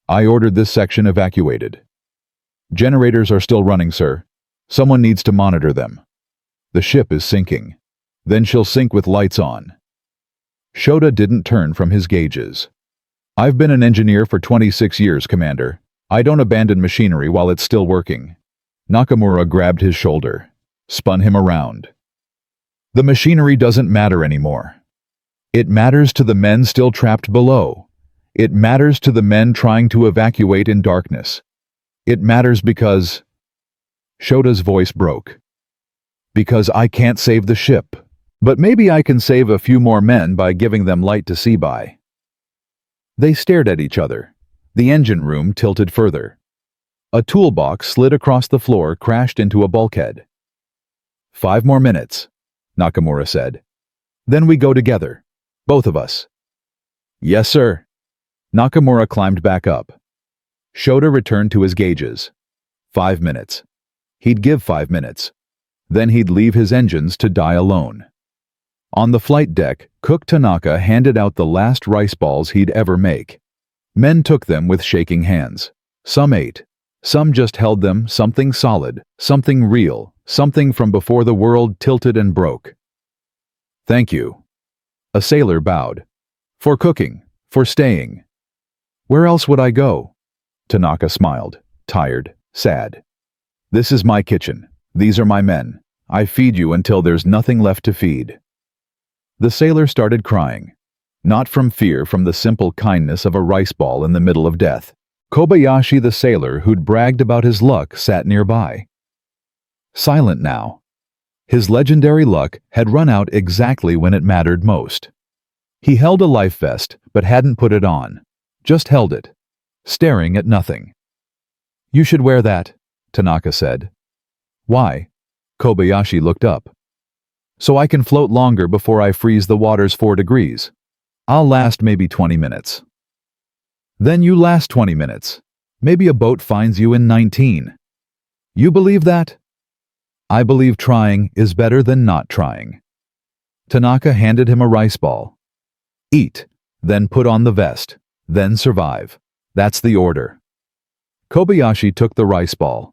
I ordered this section evacuated. Generators are still running, sir. Someone needs to monitor them. The ship is sinking. Then she'll sink with lights on. Shota didn't turn from his gauges. I've been an engineer for 26 years, Commander. I don't abandon machinery while it's still working. Nakamura grabbed his shoulder, spun him around. The machinery doesn't matter anymore. It matters to the men still trapped below. It matters to the men trying to evacuate in darkness. It matters because... Shota's voice broke. Because I can't save the ship. But maybe I can save a few more men by giving them light to see by. They stared at each other. The engine room tilted further. A toolbox slid across the floor, crashed into a bulkhead. 5 more minutes, Nakamura said. Then we go together. Both of us. Yes, sir. Nakamura climbed back up. Shota returned to his gauges. 5 minutes. He'd give 5 minutes. Then he'd leave his engines to die alone. On the flight deck, Cook Tanaka handed out the last rice balls he'd ever make. Men took them with shaking hands. Some ate. Some just held them, something solid, something real, something from before the world tilted and broke. Thank you. A sailor bowed. For cooking, for staying. Where else would I go? Tanaka smiled, tired, sad. This is my kitchen. These are my men. I feed you until there's nothing left to feed. The sailor started crying. Not from fear, from the simple kindness of a rice ball in the middle of death. Kobayashi the sailor who'd bragged about his luck sat nearby. Silent now. His legendary luck had run out exactly when it mattered most. He held a life vest, but hadn't put it on. Just held it, staring at nothing. You should wear that, Tanaka said. Why? Kobayashi looked up. So I can float longer before I freeze the water's 4 degrees. I'll last maybe 20 minutes. Then you last 20 minutes. Maybe a boat finds you in 19. You believe that? I believe trying is better than not trying. Tanaka handed him a rice ball. Eat, then put on the vest, then survive. That's the order. Kobayashi took the rice ball.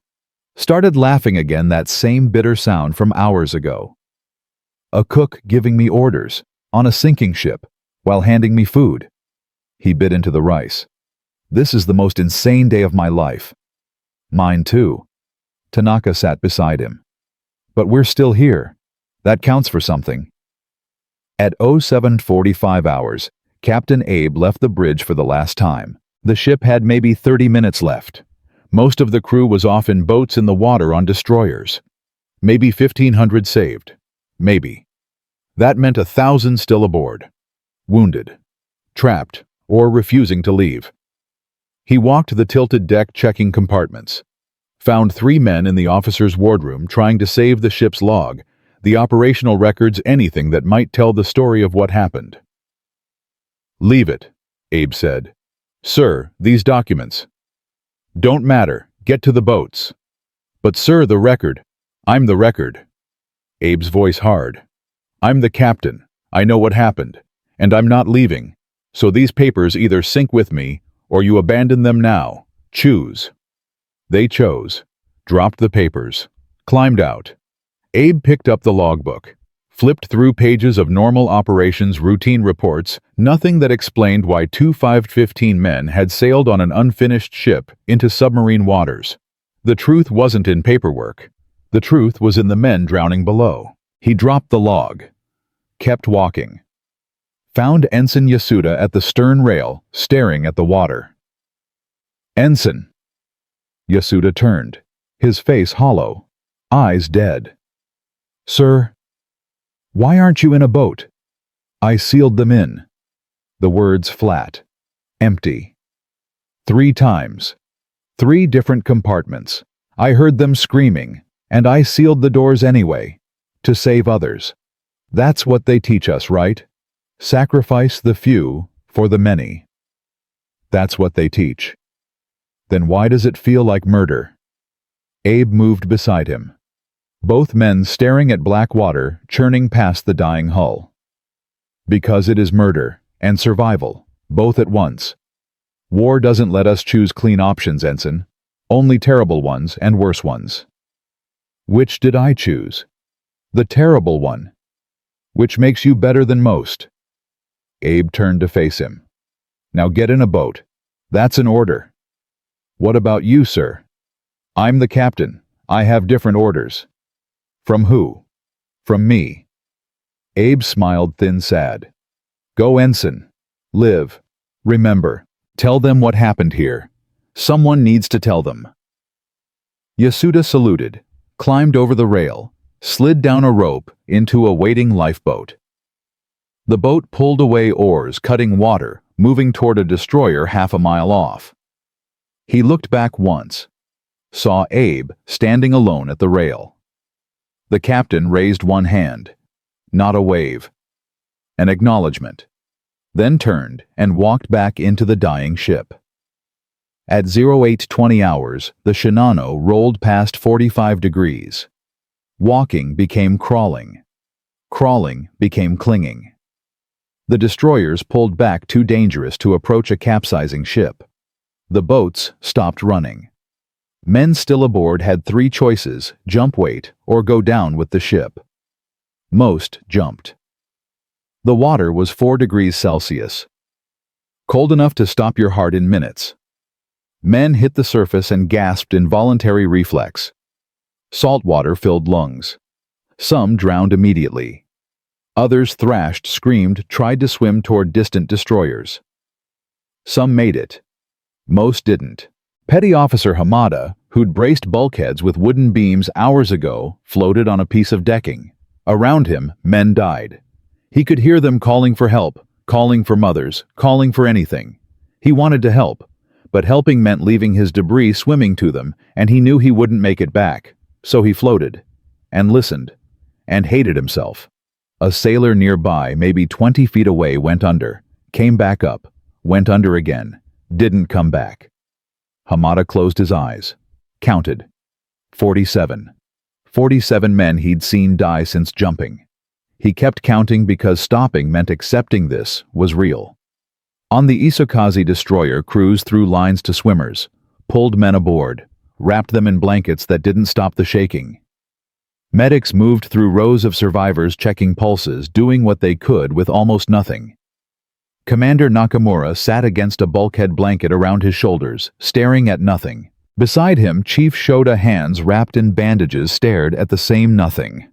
Started laughing again, that same bitter sound from hours ago. A cook giving me orders, on a sinking ship, while handing me food. He bit into the rice. This is the most insane day of my life. Mine too. Tanaka sat beside him. But we're still here. That counts for something. At 07:45 hours, Captain Abe left the bridge for the last time. The ship had maybe 30 minutes left. Most of the crew was off in boats in the water on destroyers. Maybe 1,500 saved. Maybe. That meant 1,000 still aboard. Wounded. Trapped, or refusing to leave. He walked the tilted deck, checking compartments. Found 3 men in the officer's wardroom trying to save the ship's log, the operational records, anything that might tell the story of what happened. Leave it, Abe said. Sir, these documents. Don't matter, get to the boats. But sir, the record. I'm the record. Abe's voice hard. I'm the captain. I know what happened. And I'm not leaving. So these papers either sink with me, or you abandon them now. Choose. They chose, dropped the papers, climbed out. Abe picked up the logbook, flipped through pages of normal operations routine reports, nothing that explained why 2 5-15 men had sailed on an unfinished ship into submarine waters. The truth wasn't in paperwork. The truth was in the men drowning below. He dropped the log, kept walking. Found Ensign Yasuda at the stern rail, staring at the water. Ensign. Yasuda turned, his face hollow, eyes dead. Sir, why aren't you in a boat? I sealed them in. The words flat, empty. 3 times. 3 different compartments. I heard them screaming, and I sealed the doors anyway, to save others. That's what they teach us, right? Sacrifice the few for the many. That's what they teach. Then why does it feel like murder? Abe moved beside him. Both men staring at black water churning past the dying hull. Because it is murder and survival, both at once. War doesn't let us choose clean options, Ensign. Only terrible ones and worse ones. Which did I choose? The terrible one. Which makes you better than most. Abe turned to face him. Now get in a boat. That's an order. What about you, sir? I'm the captain. I have different orders. From who? From me. Abe smiled, thin, sad. Go, Ensign. Live. Remember. Tell them what happened here. Someone needs to tell them. Yasuda saluted, climbed over the rail, slid down a rope into a waiting lifeboat. The boat pulled away, oars cutting water, moving toward a destroyer half a mile off. He looked back once, saw Abe standing alone at the rail. The captain raised one hand, not a wave, an acknowledgement, then turned and walked back into the dying ship. At 08:20 hours, the Shinano rolled past 45 degrees. Walking became crawling. Crawling became clinging. The destroyers pulled back, too dangerous to approach a capsizing ship. The boats stopped running. Men still aboard had 3 choices: jump weight or go down with the ship. Most jumped. The water was 4 degrees Celsius. cold enough to stop your heart in minutes. Men hit the surface and gasped in voluntary reflex. Salt water filled lungs. Some drowned immediately. Others thrashed, screamed, tried to swim toward distant destroyers. Some made it. Most didn't. Petty Officer Hamada, who'd braced bulkheads with wooden beams hours ago, floated on a piece of decking. Around him, men died. He could hear them calling for help, calling for mothers, calling for anything. He wanted to help, but helping meant leaving his debris swimming to them, and he knew he wouldn't make it back. So he floated, and listened, and hated himself. A sailor nearby, maybe 20 feet away, went under, came back up, went under again, didn't come back. Hamada closed his eyes, counted. 47. 47 men he'd seen die since jumping. He kept counting because stopping meant accepting this was real. On the Isokazi destroyer, crews threw lines to swimmers, pulled men aboard, wrapped them in blankets that didn't stop the shaking. Medics moved through rows of survivors, checking pulses, doing what they could with almost nothing. Commander Nakamura sat against a bulkhead blanket around his shoulders, staring at nothing. Beside him, Chief Shoda, hands wrapped in bandages, stared at the same nothing.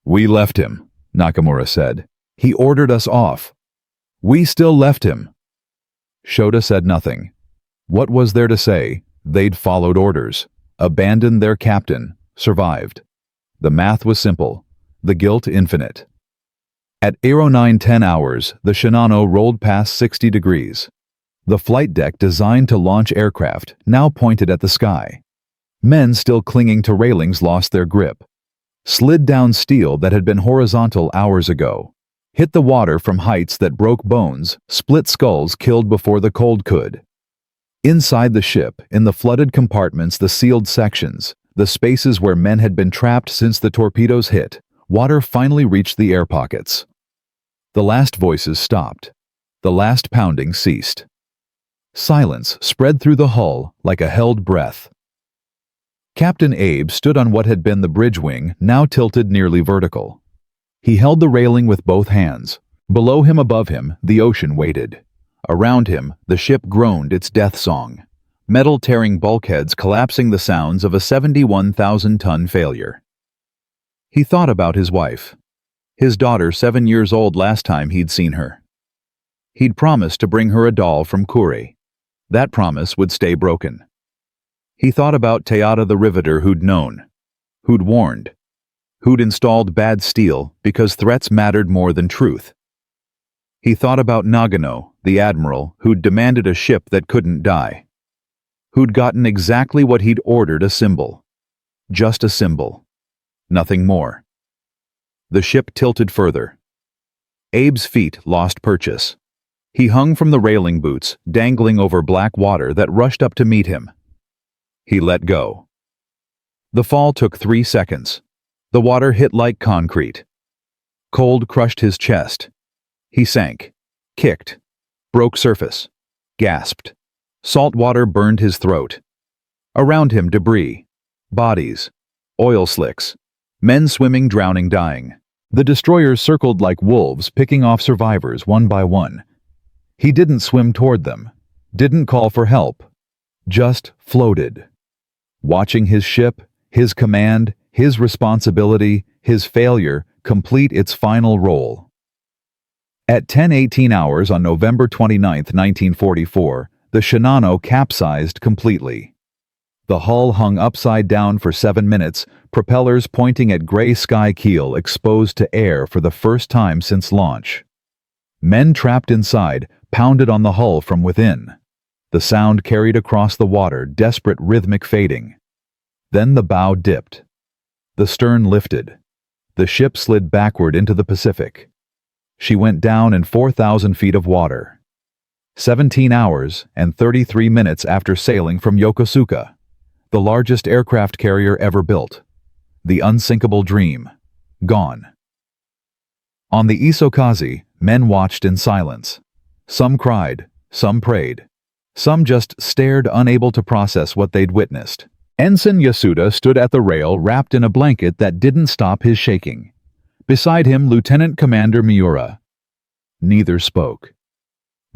"We left him," Nakamura said. "He ordered us off. We still left him." Shoda said nothing. What was there to say? They'd followed orders, abandoned their captain, survived. The math was simple, the guilt infinite. At 09:10 hours, the Shinano rolled past 60 degrees. The flight deck, designed to launch aircraft, now pointed at the sky. Men still clinging to railings lost their grip. Slid down steel that had been horizontal hours ago. Hit the water from heights that broke bones, split skulls killed before the cold could. Inside the ship, in the flooded compartments, the sealed sections, the spaces where men had been trapped since the torpedoes hit, water finally reached the air pockets. The last voices stopped. The last pounding ceased. Silence spread through the hull like a held breath. Captain Abe stood on what had been the bridge wing, now tilted nearly vertical. He held the railing with both hands. Below him, above him, the ocean waited. Around him, the ship groaned its death song. Metal-tearing bulkheads collapsing, the sounds of a 71,000-ton failure. He thought about his wife. His daughter, 7 years old last time he'd seen her. He'd promised to bring her a doll from Kure. That promise would stay broken. He thought about Teyata the Riveter, who'd known, who'd warned, who'd installed bad steel because threats mattered more than truth. He thought about Nagano, the Admiral, who'd demanded a ship that couldn't die. Who'd gotten exactly what he'd ordered, a symbol. Just a symbol. Nothing more. The ship tilted further. Abe's feet lost purchase. He hung from the railing boots, dangling over black water that rushed up to meet him. He let go. The fall took 3 seconds. The water hit like concrete. Cold crushed his chest. He sank, kicked, broke surface, gasped. Salt water burned his throat. Around him, debris, bodies, oil slicks, men swimming, drowning, dying. The destroyers circled like wolves, picking off survivors one by one. He didn't swim toward them, didn't call for help, just floated. Watching his ship, his command, his responsibility, his failure complete its final role. At 10:18 hours on November 29, 1944, the Shinano capsized completely. The hull hung upside down for 7 minutes, propellers pointing at gray sky, keel exposed to air for the first time since launch. Men trapped inside pounded on the hull from within. The sound carried across the water, desperate rhythmic fading. Then the bow dipped. The stern lifted. The ship slid backward into the Pacific. She went down in 4,000 feet of water. 17 hours and 33 minutes after sailing from Yokosuka, the largest aircraft carrier ever built. The unsinkable dream. Gone. On the Isokazi, men watched in silence. Some cried, some prayed. Some just stared, unable to process what they'd witnessed. Ensign Yasuda stood at the rail, wrapped in a blanket that didn't stop his shaking. Beside him, Lieutenant Commander Miura. Neither spoke.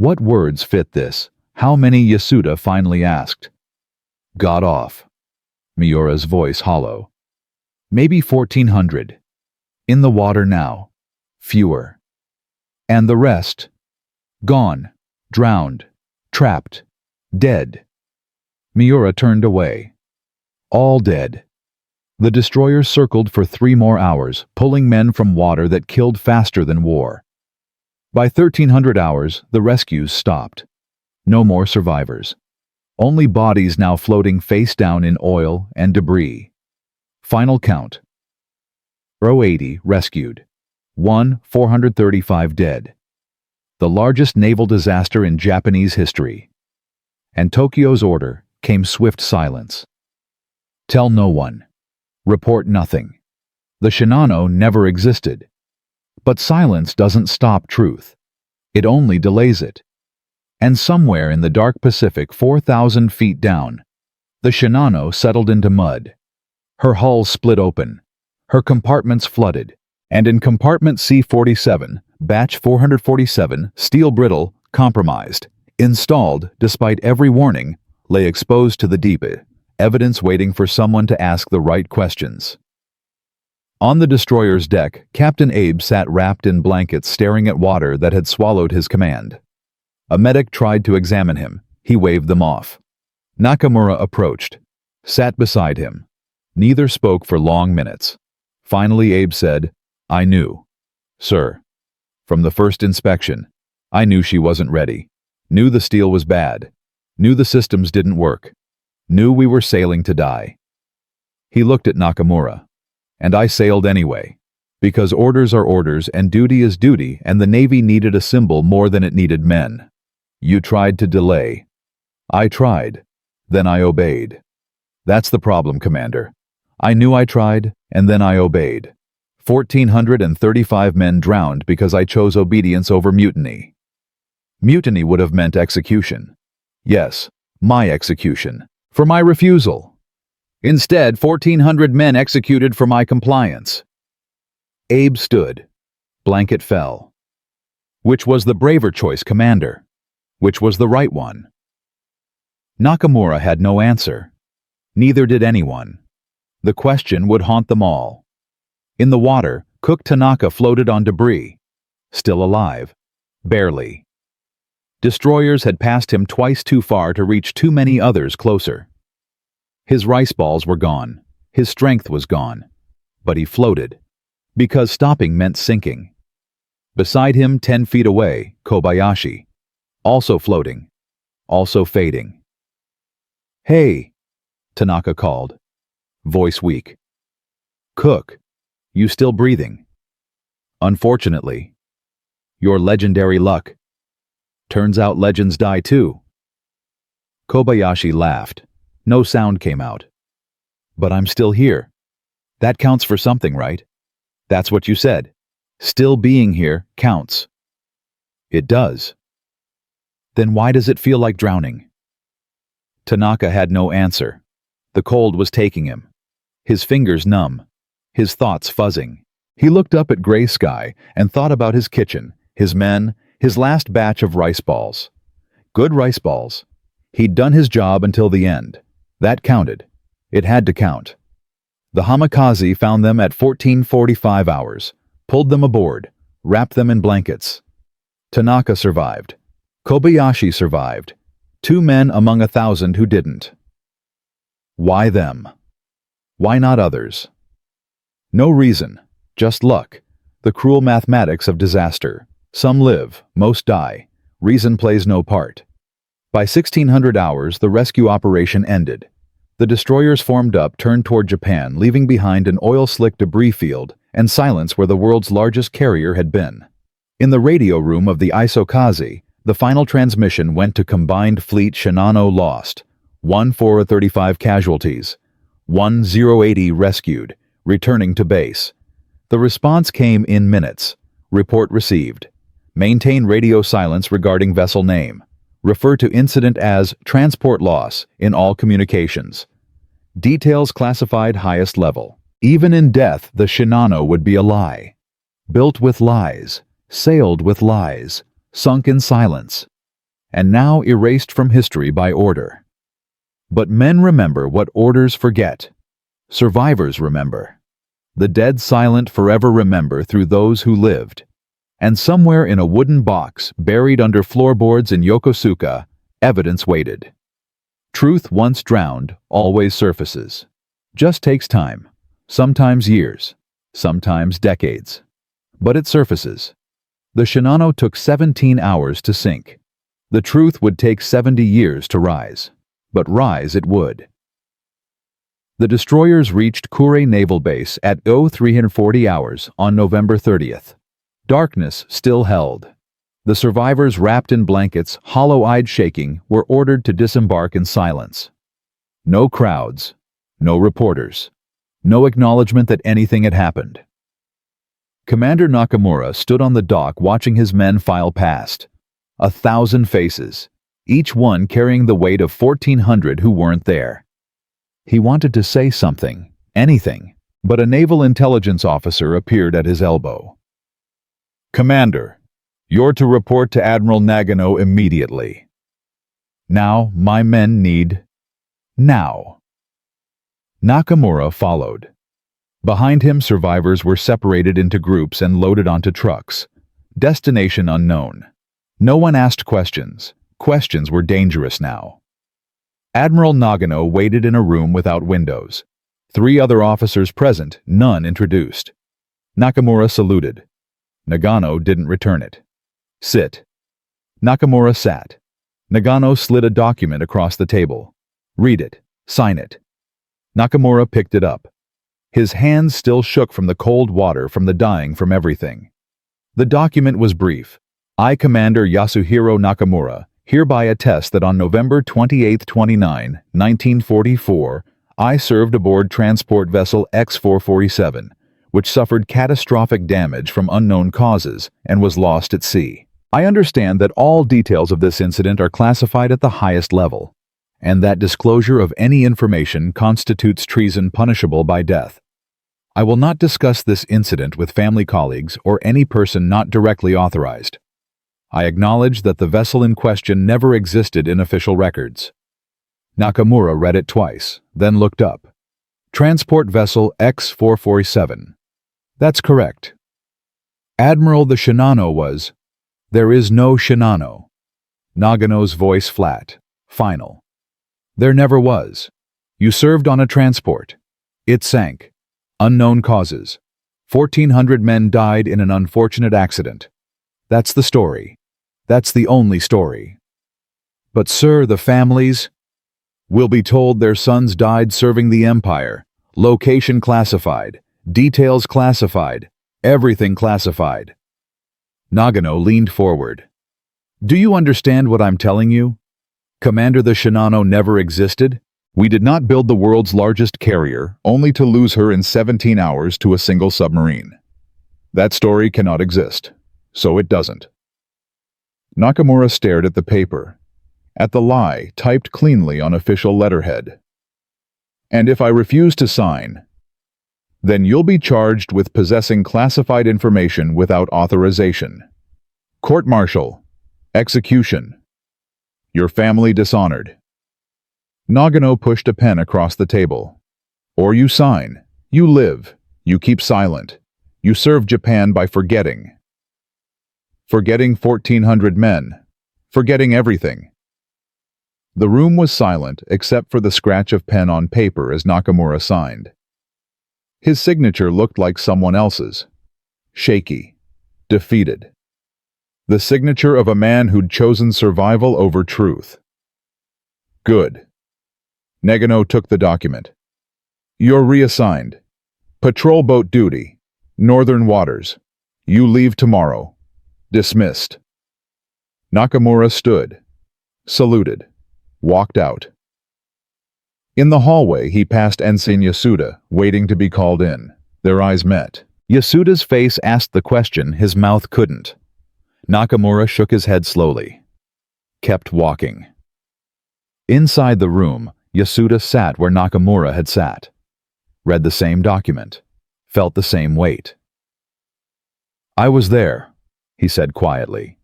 What words fit this? How many? Yasuda finally asked. Got off. Miura's voice hollow. Maybe 1,400. In the water now. Fewer. And the rest? Gone. Drowned. Trapped. Dead. Miura turned away. All dead. The destroyers circled for 3 more hours, pulling men from water that killed faster than war. By 1,300 hours, the rescues stopped. No more survivors. Only bodies now floating face down in oil and debris. Final count. 080 rescued. 435 dead. The largest naval disaster in Japanese history. And Tokyo's order came swift silence. Tell no one. Report nothing. The Shinano never existed. But silence doesn't stop truth. It only delays it. And somewhere in the dark Pacific 4,000 feet down, the Shinano settled into mud. Her hull split open. Her compartments flooded. And in compartment C-47, batch 447, steel brittle, compromised, installed despite every warning, lay exposed to the deep, evidence waiting for someone to ask the right questions. On the destroyer's deck, Captain Abe sat wrapped in blankets staring at water that had swallowed his command. A medic tried to examine him. He waved them off. Nakamura approached, sat beside him. Neither spoke for long minutes. Finally Abe said, I knew. Sir. From the first inspection, I knew she wasn't ready. Knew the steel was bad. Knew the systems didn't work. Knew we were sailing to die. He looked at Nakamura. And I sailed anyway. Because orders are orders and duty is duty, and the Navy needed a symbol more than it needed men. You tried to delay. I tried. Then I obeyed. That's the problem, Commander. I knew I tried, and then I obeyed. 1,435 men drowned because I chose obedience over mutiny. Mutiny would have meant execution. Yes, my execution. For my refusal. Instead, 1,400 men executed for my compliance. Abe stood. Blanket fell. Which was the braver choice, Commander? Which was the right one? Nakamura had no answer. Neither did anyone. The question would haunt them all. In the water, Cook Tanaka floated on debris. Still alive. Barely. Destroyers had passed him twice too far to reach too many others closer. His rice balls were gone. His strength was gone. But he floated. Because stopping meant sinking. Beside him, 10 feet away, Kobayashi. Also floating. Also fading. Hey, Tanaka called. Voice weak. Cook, you still breathing? Unfortunately. Your legendary luck. Turns out legends die too. Kobayashi laughed. No sound came out. But I'm still here. That counts for something, right? That's what you said. Still being here counts. It does. Then why does it feel like drowning? Tanaka had no answer. The cold was taking him. His fingers numb. His thoughts fuzzing. He looked up at gray sky and thought about his kitchen, his men, his last batch of rice balls. Good rice balls. He'd done his job until the end. That counted. It had to count. The Hamikaze found them at 14:45 hours, pulled them aboard, wrapped them in blankets. Tanaka survived. Kobayashi survived. 2 men among 1,000 who didn't. Why them? Why not others? No reason, just luck. The cruel mathematics of disaster. Some live, most die. Reason plays no part. By 1600 hours, the rescue operation ended. The destroyers formed up, turned toward Japan, leaving behind an oil-slick debris field and silence where the world's largest carrier had been. In the radio room of the Isokaze, the final transmission went to Combined Fleet Shinano lost, 1,435 casualties, 1,080 rescued, returning to base. The response came in minutes. Report received. Maintain radio silence regarding vessel name. Refer to incident as transport loss in all communications. Details classified highest level. Even in death, the Shinano would be a lie. Built with lies, sailed with lies, sunk in silence. and now erased from history by order. But men remember what orders forget. Survivors remember. The dead silent forever remember through those who lived. And somewhere in a wooden box, buried under floorboards in Yokosuka, evidence waited. Truth once drowned always surfaces. Just takes time, sometimes years, sometimes decades. But it surfaces. The Shinano took 17 hours to sink. The truth would take 70 years to rise. But rise it would. The destroyers reached Kure Naval Base at 0340 hours on November 30th. Darkness still held. The survivors, wrapped in blankets, hollow-eyed shaking, were ordered to disembark in silence. No crowds, no reporters, no acknowledgement that anything had happened. Commander Nakamura stood on the dock watching his men file past. 1,000 faces, each one carrying the weight of 1,400 who weren't there. He wanted to say something, anything, but a naval intelligence officer appeared at his elbow. "Commander, you're to report to Admiral Nagano immediately. Now, my men need... now." Nakamura followed. Behind him, survivors were separated into groups and loaded onto trucks. Destination unknown. No one asked questions. Questions were dangerous now. Admiral Nagano waited in a room without windows. 3 other officers present, none introduced. Nakamura saluted. Nagano didn't return it. "Sit." Nakamura sat. Nagano slid a document across the table. "Read it. Sign it." Nakamura picked it up. His hands still shook from the cold water from the dying from everything. The document was brief. "I, Commander Yasuhiro Nakamura, hereby attest that on November 28-29, 1944, I served aboard transport vessel X-447, which suffered catastrophic damage from unknown causes and was lost at sea. I understand that all details of this incident are classified at the highest level, and that disclosure of any information constitutes treason punishable by death. I will not discuss this incident with family colleagues or any person not directly authorized. I acknowledge that the vessel in question never existed in official records." Nakamura read it twice, then looked up. "Transport vessel X-447. That's correct." "Admiral, the Shinano was..." "There is no Shinano." Nagano's voice flat, final. "There never was. You served on a transport. It sank. Unknown causes. 1,400 men died in an unfortunate accident. That's the story. That's the only story. But sir, the families will be told their sons died serving the Empire. Location classified. Details classified. Everything classified." Nagano leaned forward. "Do you understand what I'm telling you? Commander, the Shinano never existed. We did not build the world's largest carrier, only to lose her in 17 hours to a single submarine. That story cannot exist. So it doesn't." Nakamura stared at the paper, at the lie typed cleanly on official letterhead. "And if I refuse to sign, then you'll be charged with possessing classified information without authorization. Court-martial. Execution. Your family dishonored." Nagano pushed a pen across the table. "Or you sign. You live. You keep silent. You serve Japan by forgetting. Forgetting 1,400 men. Forgetting everything." The room was silent except for the scratch of pen on paper as Nakamura signed. His signature looked like someone else's. Shaky. Defeated. The signature of a man who'd chosen survival over truth. "Good." Nagano took the document. "You're reassigned. Patrol boat duty. Northern waters. You leave tomorrow. Dismissed." Nakamura stood, saluted, walked out. In the hallway, he passed Ensign Yasuda, waiting to be called in. Their eyes met. Yasuda's face asked the question his mouth couldn't. Nakamura shook his head slowly. Kept walking. Inside the room, Yasuda sat where Nakamura had sat. Read the same document. Felt the same weight. "I was there," he said quietly.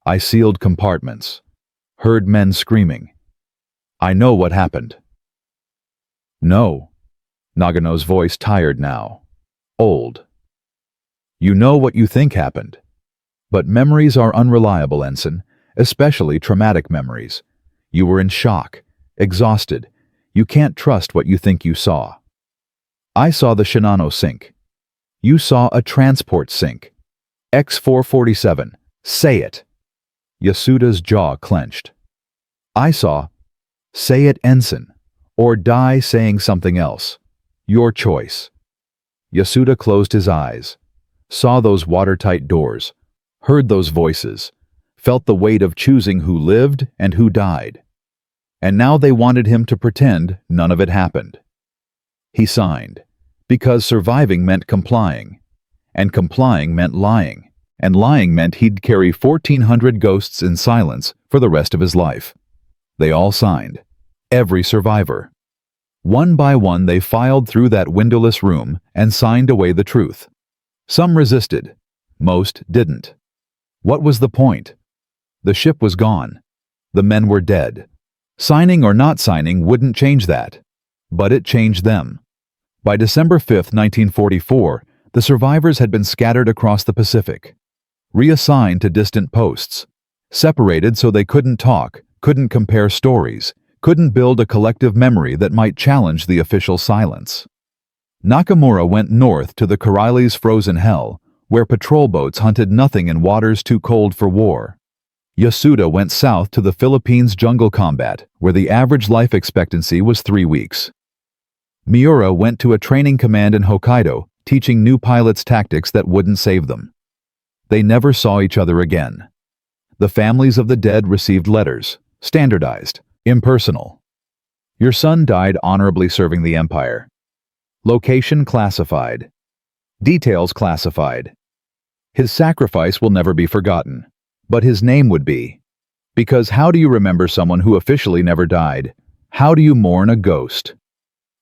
I sealed compartments. Heard men screaming. I know what happened. No. Nagano's voice tired now. Old. You know what you think happened. But memories are unreliable, Ensign, especially traumatic memories. You were in shock, exhausted. You can't trust what you think you saw. I saw the Shinano sink. You saw a transport sink. X-447. Say it. Yasuda's jaw clenched. I saw. Say it, Ensign, or die saying something else. Your choice. Yasuda closed his eyes, saw those watertight doors, heard those voices, felt the weight of choosing who lived and who died. And now they wanted him to pretend none of it happened. He signed, because surviving meant complying, and complying meant lying, and lying meant he'd carry 1,400 ghosts in silence for the rest of his life. They all signed, every survivor. One by one they filed through that windowless room and signed away the truth. Some resisted, most didn't. What was the point? The ship was gone. The men were dead. Signing or not signing wouldn't change that. But it changed them. By December 5, 1944, the survivors had been scattered across the Pacific, reassigned to distant posts, separated so they couldn't talk, couldn't compare stories, couldn't build a collective memory that might challenge the official silence. Nakamura went north to the Kurili's frozen hell, where patrol boats hunted nothing in waters too cold for war. Yasuda went south to the Philippines jungle combat, where the average life expectancy was 3 weeks. Miura went to a training command in Hokkaido, teaching new pilots tactics that wouldn't save them. They never saw each other again. The families of the dead received letters, standardized, impersonal. Your son died honorably serving the Empire. Location classified. Details classified. His sacrifice will never be forgotten, but his name would be. Because how do you remember someone who officially never died? How do you mourn a ghost?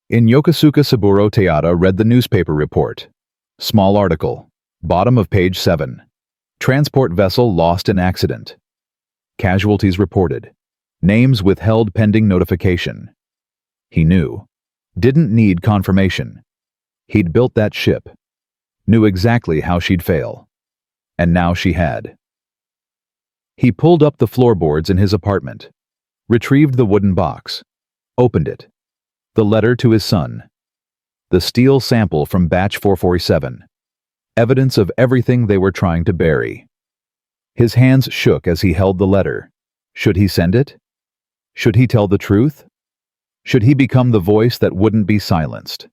In Yokosuka Saburo Teata read the newspaper report. Small article. Bottom of page 7. Transport vessel lost in accident. Casualties reported. Names withheld pending notification. He knew. Didn't need confirmation. He'd built that ship. Knew exactly how she'd fail. And now she had. He pulled up the floorboards in his apartment, retrieved the wooden box, opened it. The letter to his son. The steel sample from batch 447. Evidence of everything they were trying to bury. His hands shook as he held the letter. Should he send it? Should he tell the truth? Should he become the voice that wouldn't be silenced?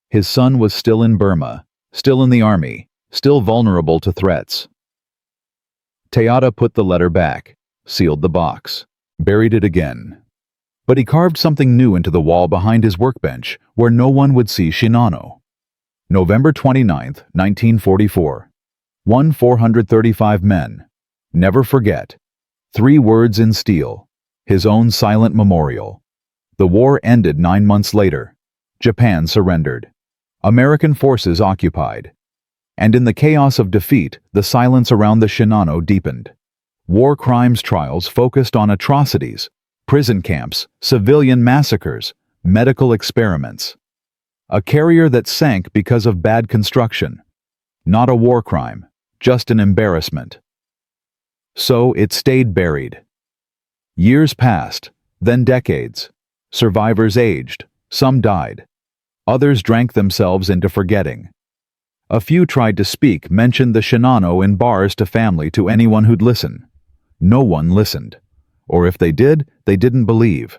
His son was still in Burma, still in the army, still vulnerable to threats. Teata put the letter back, sealed the box, buried it again. But he carved something new into the wall behind his workbench where no one would see Shinano. November 29, 1944. 435 men. Never forget. 3 words in steel. His own silent memorial. The war ended 9 months later. Japan surrendered. American forces occupied. And in the chaos of defeat, the silence around the Shinano deepened. War crimes trials focused on atrocities, prison camps, civilian massacres, medical experiments. A carrier that sank because of bad construction. Not a war crime, just an embarrassment. So it stayed buried. Years passed, then decades. Survivors aged, some died. Others drank themselves into forgetting. A few tried to speak, mentioned the Shinano in bars to family, to anyone who'd listen. No one listened. Or if they did, they didn't believe.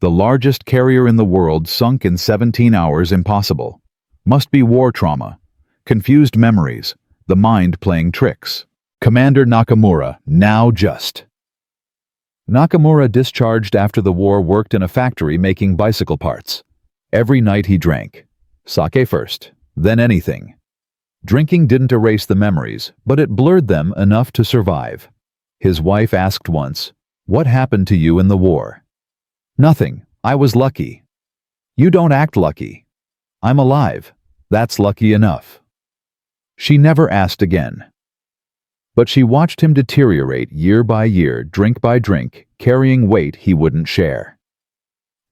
The largest carrier in the world sunk in 17 hours, impossible. Must be war trauma. Confused memories. The mind playing tricks. Commander Nakamura, now just. Nakamura, discharged after the war, worked in a factory making bicycle parts. Every night he drank. Sake first, then anything. Drinking didn't erase the memories, but it blurred them enough to survive. His wife asked once, "What happened to you in the war?" "Nothing. I was lucky." "You don't act lucky." "I'm alive. That's lucky enough." She never asked again. But she watched him deteriorate year by year, drink by drink, carrying weight he wouldn't share.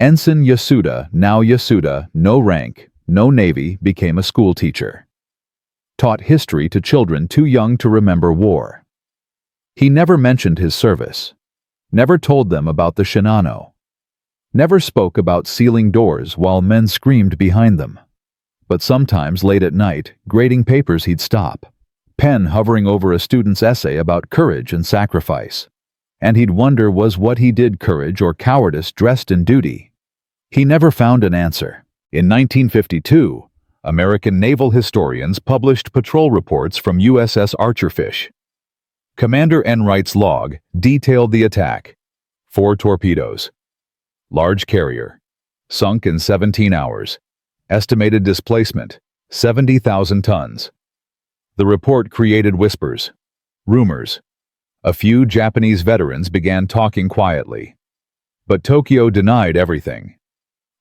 Ensign Yasuda, now Yasuda, no rank, no navy, became a schoolteacher. Taught history to children too young to remember war. He never mentioned his service. Never told them about the Shinano. Never spoke about sealing doors while men screamed behind them. But sometimes late at night, grading papers, he'd stop, pen hovering over a student's essay about courage and sacrifice. And he'd wonder, was what he did courage or cowardice dressed in duty? He never found an answer. In 1952, American naval historians published patrol reports from USS Archerfish. Commander Enright's log detailed the attack. 4 torpedoes. Large carrier. Sunk in 17 hours. Estimated displacement, 70,000 tons. The report created whispers, rumors. A few Japanese veterans began talking quietly. But Tokyo denied everything.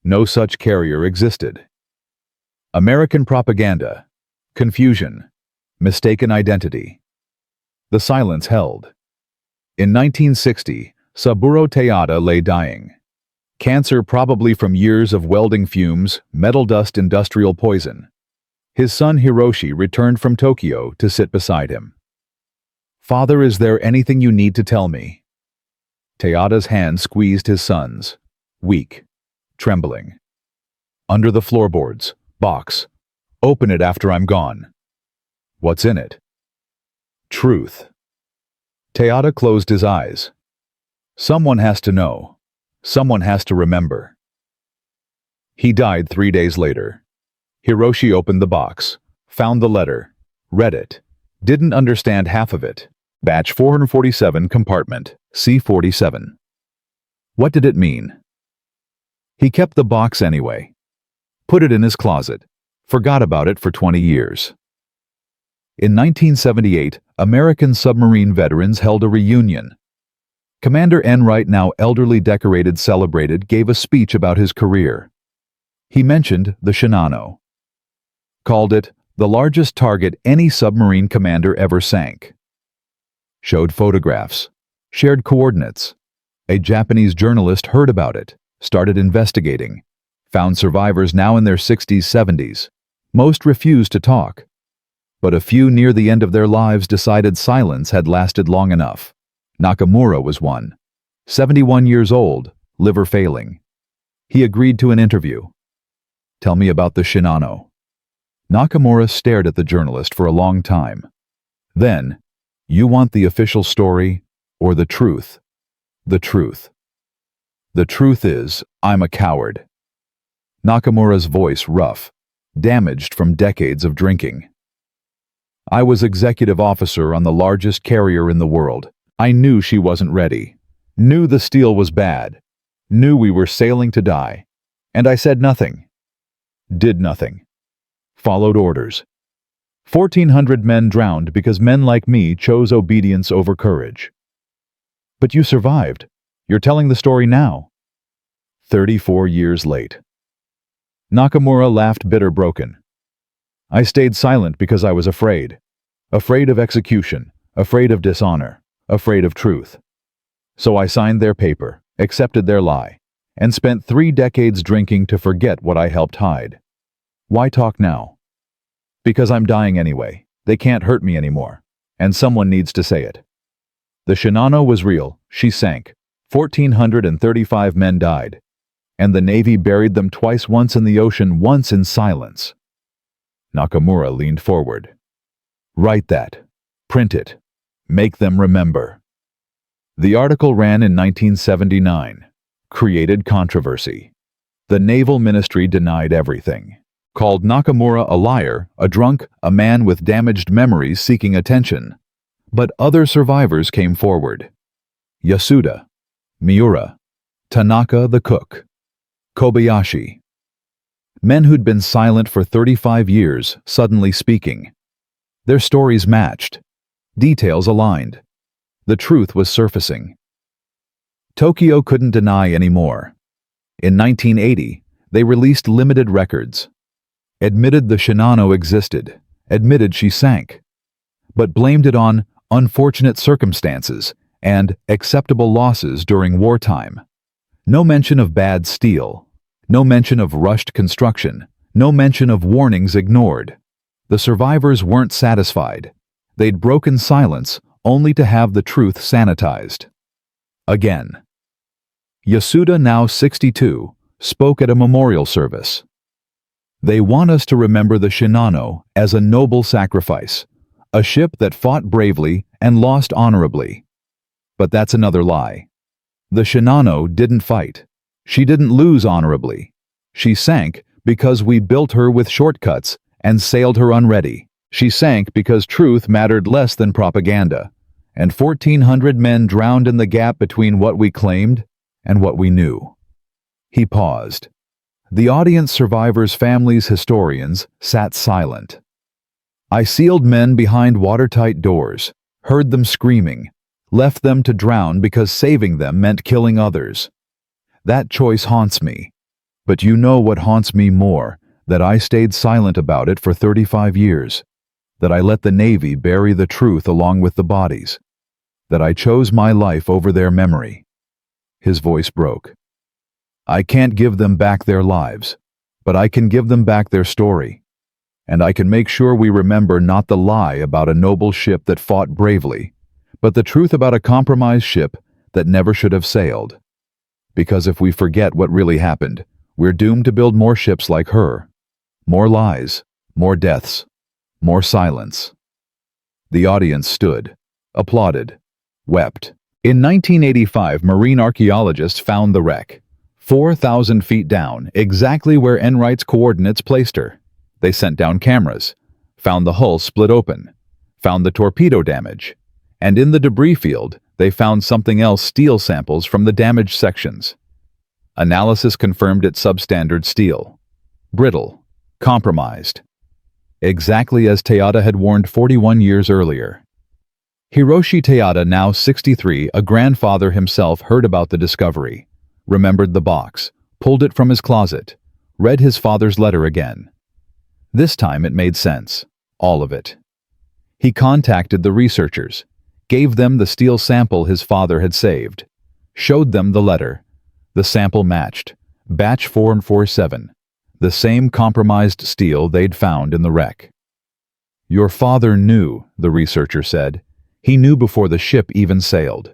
No such carrier existed. American propaganda, confusion, mistaken identity. The silence held. In 1960, Saburo Teada lay dying. Cancer probably from years of welding fumes, metal dust, industrial poison. His son Hiroshi returned from Tokyo to sit beside him. "Father, is there anything you need to tell me?" Teada's hand squeezed his son's, weak, trembling. "Under the floorboards, box. Open it after I'm gone." "What's in it?" "Truth." Teada closed his eyes. "Someone has to know. Someone has to remember." He died 3 days later. Hiroshi opened the box, found the letter, read it, didn't understand half of it. Batch 447, compartment C47. What did it mean? He kept the box anyway. Put it in his closet. Forgot about it for 20 years. In 1978, American submarine veterans held a reunion. Commander Enright, now elderly, decorated, celebrated, gave a speech about his career. He mentioned the Shinano. Called it the largest target any submarine commander ever sank. Showed photographs. Shared coordinates. A Japanese journalist heard about it, started investigating. Found survivors now in their 60s, 70s. Most refused to talk. But a few near the end of their lives decided silence had lasted long enough. Nakamura was one. 71 years old, liver failing. He agreed to an interview. "Tell me about the Shinano." Nakamura stared at the journalist for a long time. Then, "You want the official story or the truth?" "The truth." "The truth is, I'm a coward." Nakamura's voice rough, damaged from decades of drinking. "I was executive officer on the largest carrier in the world. I knew she wasn't ready. Knew the steel was bad. Knew we were sailing to die. And I said nothing. Did nothing. Followed orders. 1,400 men drowned because men like me chose obedience over courage." "But you survived. You're telling the story now." 34 years late. Nakamura laughed, bitter, broken. "I stayed silent because I was afraid. Afraid of execution. Afraid of dishonor. Afraid of truth. So I signed their paper, accepted their lie, and spent 3 decades drinking to forget what I helped hide. Why talk now? Because I'm dying anyway. They can't hurt me anymore. And someone needs to say it. The Shinano was real. She sank. 1,435 men died. And the Navy buried them twice, once in the ocean, once in silence." Nakamura leaned forward. "Write that. Print it. Make them remember." The article ran in 1979. Created controversy. The Naval Ministry denied everything. Called Nakamura a liar, a drunk, a man with damaged memories seeking attention. But other survivors came forward. Yasuda, Miura, Tanaka the cook, Kobayashi. Men who'd been silent for 35 years, suddenly speaking. Their stories matched. Details aligned. The truth was surfacing. Tokyo couldn't deny anymore. In 1980, they released limited records. Admitted the Shinano existed. Admitted she sank. But blamed it on unfortunate circumstances, and acceptable losses during wartime. No mention of bad steel. No mention of rushed construction. No mention of warnings ignored. The survivors weren't satisfied. They'd broken silence only to have the truth sanitized. Again. Yasuda, now 62, spoke at a memorial service. They want us to remember the Shinano as a noble sacrifice, a ship that fought bravely and lost honorably. But that's another lie. The Shinano didn't fight. She didn't lose honorably. She sank because we built her with shortcuts and sailed her unready. She sank because truth mattered less than propaganda, and 1,400 men drowned in the gap between what we claimed and what we knew. He paused. The audience, survivors, families, historians, sat silent. I sealed men behind watertight doors, heard them screaming, left them to drown because saving them meant killing others. That choice haunts me. But you know what haunts me more? That I stayed silent about it for 35 years. That I let the Navy bury the truth along with the bodies. That I chose my life over their memory. His voice broke. I can't give them back their lives, but I can give them back their story. And I can make sure we remember not the lie about a noble ship that fought bravely, but the truth about a compromised ship that never should have sailed. Because if we forget what really happened, we're doomed to build more ships like her. More lies, more deaths, more silence. The audience stood, applauded, wept. In 1985, marine archaeologists found the wreck, 4,000 feet down, exactly where Enright's coordinates placed her. They sent down cameras, found the hull split open, found the torpedo damage, and in the debris field, they found something else: steel samples from the damaged sections. Analysis confirmed it's substandard steel. Brittle, compromised. Exactly as Teyada had warned 41 years earlier. Hiroshi Teyada, now 63, a grandfather himself, heard about the discovery, remembered the box, pulled it from his closet, read his father's letter again. This time it made sense, all of it. He contacted the researchers, gave them the steel sample his father had saved, showed them the letter. The sample matched, batch 447, the same compromised steel they'd found in the wreck. Your father knew, the researcher said. He knew before the ship even sailed.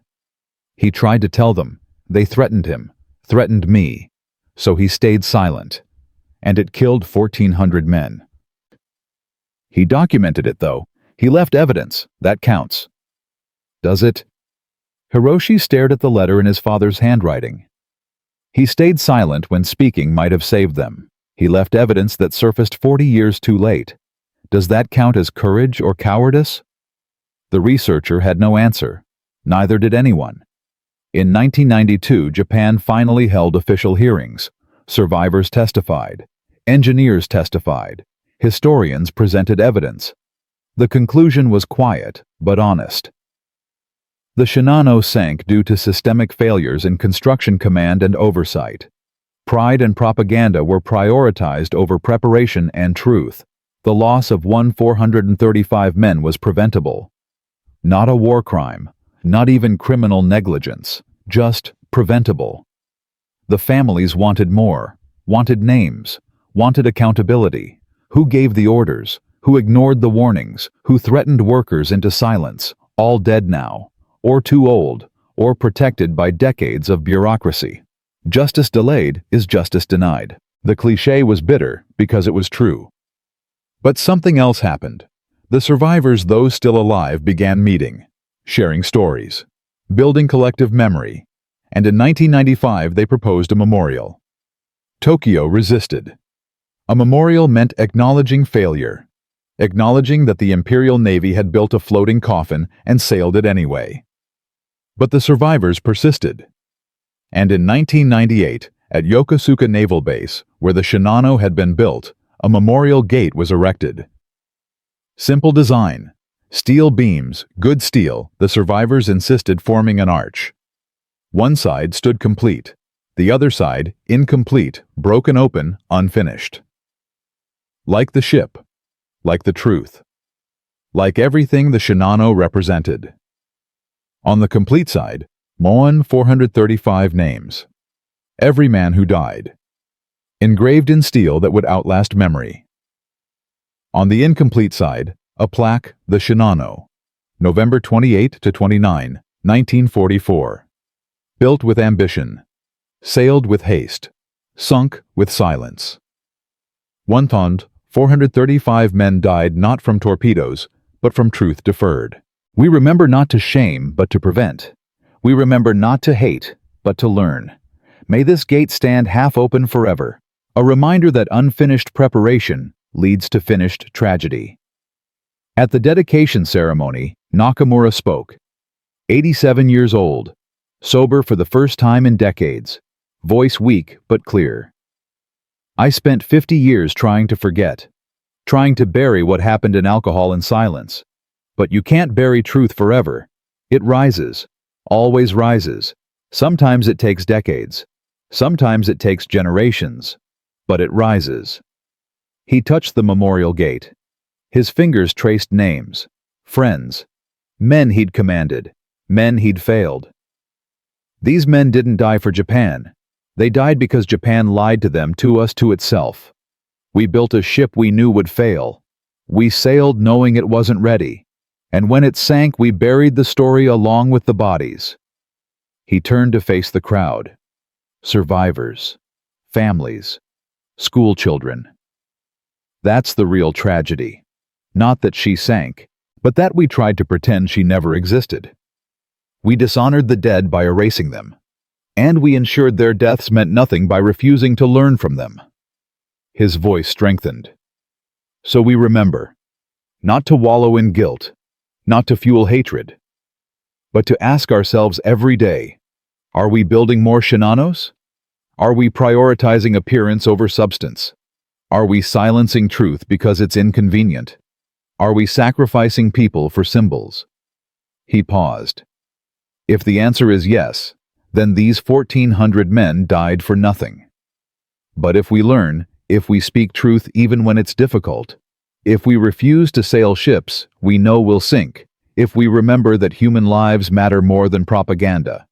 He tried to tell them. They threatened him, threatened me. So he stayed silent. And it killed 1,400 men. He documented it, though. He left evidence. That counts. Does it? Hiroshi stared at the letter in his father's handwriting. He stayed silent when speaking might have saved them. He left evidence that surfaced 40 years too late. Does that count as courage or cowardice? The researcher had no answer. Neither did anyone. In 1992, Japan finally held official hearings. Survivors testified. Engineers testified. Historians presented evidence. The conclusion was quiet, but honest. The Shinano sank due to systemic failures in construction command and oversight. Pride and propaganda were prioritized over preparation and truth. The loss of 1,435 men was preventable. Not a war crime, not even criminal negligence, just preventable. The families wanted more, wanted names, wanted accountability. Who gave the orders? Who ignored the warnings? Who threatened workers into silence? All dead now, or too old, or protected by decades of bureaucracy. Justice delayed is justice denied. The cliché was bitter because it was true. But something else happened. The survivors, those still alive, began meeting, sharing stories, building collective memory, and in 1995 they proposed a memorial. Tokyo resisted. A memorial meant acknowledging failure, acknowledging that the Imperial Navy had built a floating coffin and sailed it anyway. But the survivors persisted. And in 1998, at Yokosuka Naval Base, where the Shinano had been built, a memorial gate was erected. Simple design, steel beams, good steel, the survivors insisted, forming an arch. One side stood complete, the other side incomplete, broken open, unfinished. Like the ship, like the truth. like everything the Shinano represented. On the complete side, Moan 435 names. Every man who died. Engraved in steel that would outlast memory. On the incomplete side, a plaque, the Shinano, November 28 to 29, 1944. Built with ambition. Sailed with haste. Sunk with silence. 1,435 men died not from torpedoes, but from truth deferred. We remember not to shame, but to prevent. We remember not to hate, but to learn. May this gate stand half open forever, a reminder that unfinished preparation leads to finished tragedy. At the dedication ceremony, Nakamura spoke. 87 years old, sober for the first time in decades, voice weak but clear. I spent 50 years trying to forget, trying to bury what happened in alcohol in silence. But you can't bury truth forever. It rises, always rises. Sometimes it takes decades. Sometimes it takes generations. But it rises. He touched the memorial gate. His fingers traced names, friends, men he'd commanded, men he'd failed. These men didn't die for Japan. They died because Japan lied to them, to us, to itself. We built a ship we knew would fail. We sailed knowing it wasn't ready. And when it sank, we buried the story along with the bodies. He turned to face the crowd. Survivors, families, school children. That's the real tragedy. Not that she sank, but that we tried to pretend she never existed. We dishonored the dead by erasing them, and we ensured their deaths meant nothing by refusing to learn from them. His voice strengthened. So we remember, not to wallow in guilt, not to fuel hatred, but to ask ourselves every day, are we building more Shinanos? Are we prioritizing appearance over substance? Are we silencing truth because it's inconvenient? Are we sacrificing people for symbols? He paused. If the answer is yes, then these 1,400 men died for nothing. But if we learn, if we speak truth even when it's difficult, if we refuse to sail ships we know will sink, if we remember that human lives matter more than propaganda,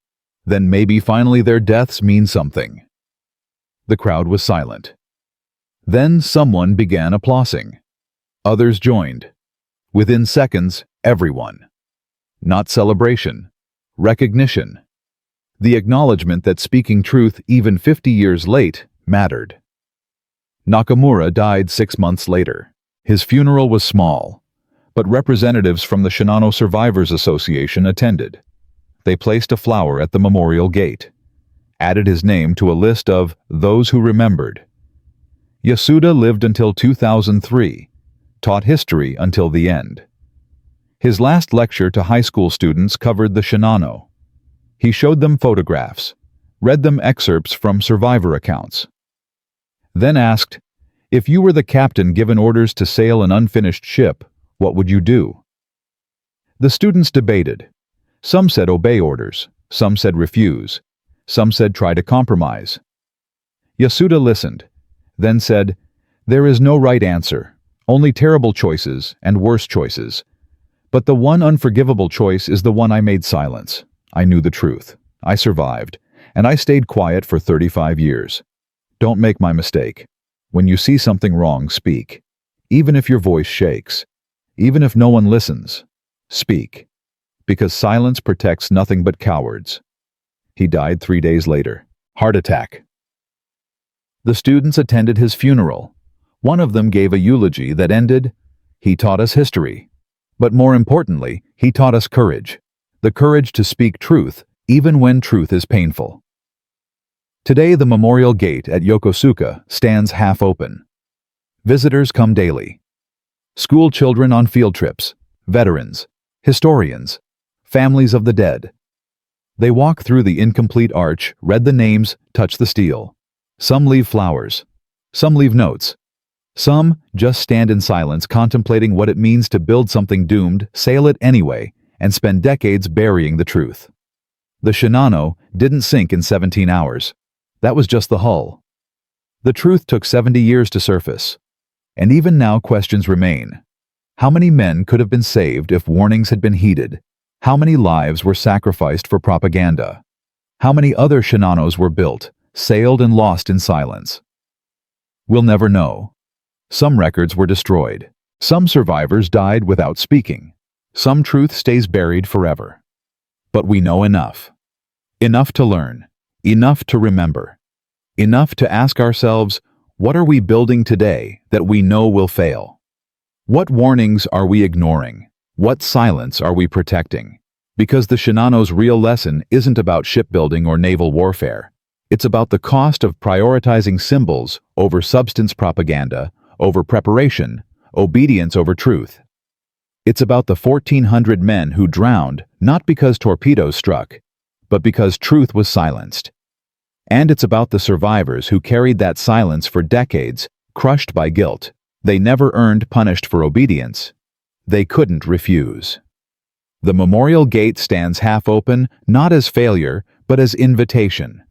then maybe finally their deaths mean something. The crowd was silent. Then someone began applauding. Others joined. Within seconds, everyone. Not celebration, recognition. The acknowledgement that speaking truth even 50 years late mattered. Nakamura died 6 months later. His funeral was small, but representatives from the Shinano Survivors Association attended. They placed a flower at the memorial gate, added his name to a list of those who remembered. Yasuda lived until 2003, taught history until the end. His last lecture to high school students covered the Shinano. He showed them photographs, read them excerpts from survivor accounts. Then asked, if you were the captain given orders to sail an unfinished ship, what would you do? The students debated. Some said obey orders, some said refuse, some said try to compromise. Yasuda listened, then said, there is no right answer, only terrible choices and worse choices. But the one unforgivable choice is the one I made silence. I knew the truth. I survived, and I stayed quiet for 35 years. Don't make my mistake. When you see something wrong, speak. Even if your voice shakes. Even if no one listens. Speak. Because silence protects nothing but cowards. He died 3 days later. Heart attack. The students attended his funeral. One of them gave a eulogy that ended, he taught us history. But more importantly, he taught us courage. The courage to speak truth, even when truth is painful. Today, the memorial gate at Yokosuka stands half open. Visitors come daily. School children on field trips, veterans, historians, families of the dead. They walk through the incomplete arch, read the names, touch the steel. Some leave flowers. Some leave notes. Some just stand in silence contemplating what it means to build something doomed, sail it anyway, and spend decades burying the truth. The Shinano didn't sink in 17 hours. That was just the hull. The truth took 70 years to surface. And even now questions remain. How many men could have been saved if warnings had been heeded? How many lives were sacrificed for propaganda? How many other Shinanos were built, sailed and lost in silence? We'll never know. Some records were destroyed. Some survivors died without speaking. Some truth stays buried forever. But we know enough. Enough to learn. Enough to remember. Enough to ask ourselves, what are we building today that we know will fail? What warnings are we ignoring? What silence are we protecting? Because the Shinano's real lesson isn't about shipbuilding or naval warfare. It's about the cost of prioritizing symbols over substance propaganda, over preparation, obedience over truth. It's about the 1,400 men who drowned not because torpedoes struck, but because truth was silenced. And it's about the survivors who carried that silence for decades, crushed by guilt. They never earned punished for obedience. They couldn't refuse. The memorial gate stands half open, not as failure, but as invitation.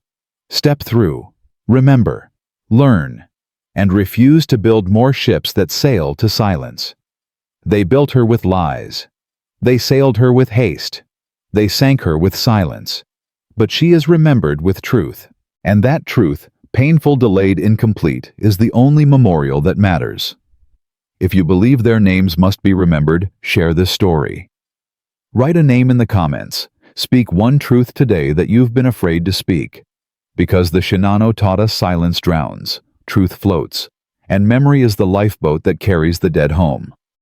Step through, remember, learn, and refuse to build more ships that sail to silence. They built her with lies. They sailed her with haste. They sank her with silence. But she is remembered with truth. And that truth, painful, delayed, incomplete, is the only memorial that matters. If you believe their names must be remembered, share this story. Write a name in the comments. Speak one truth today that you've been afraid to speak. Because the Shinano taught us silence drowns, truth floats, and memory is the lifeboat that carries the dead home.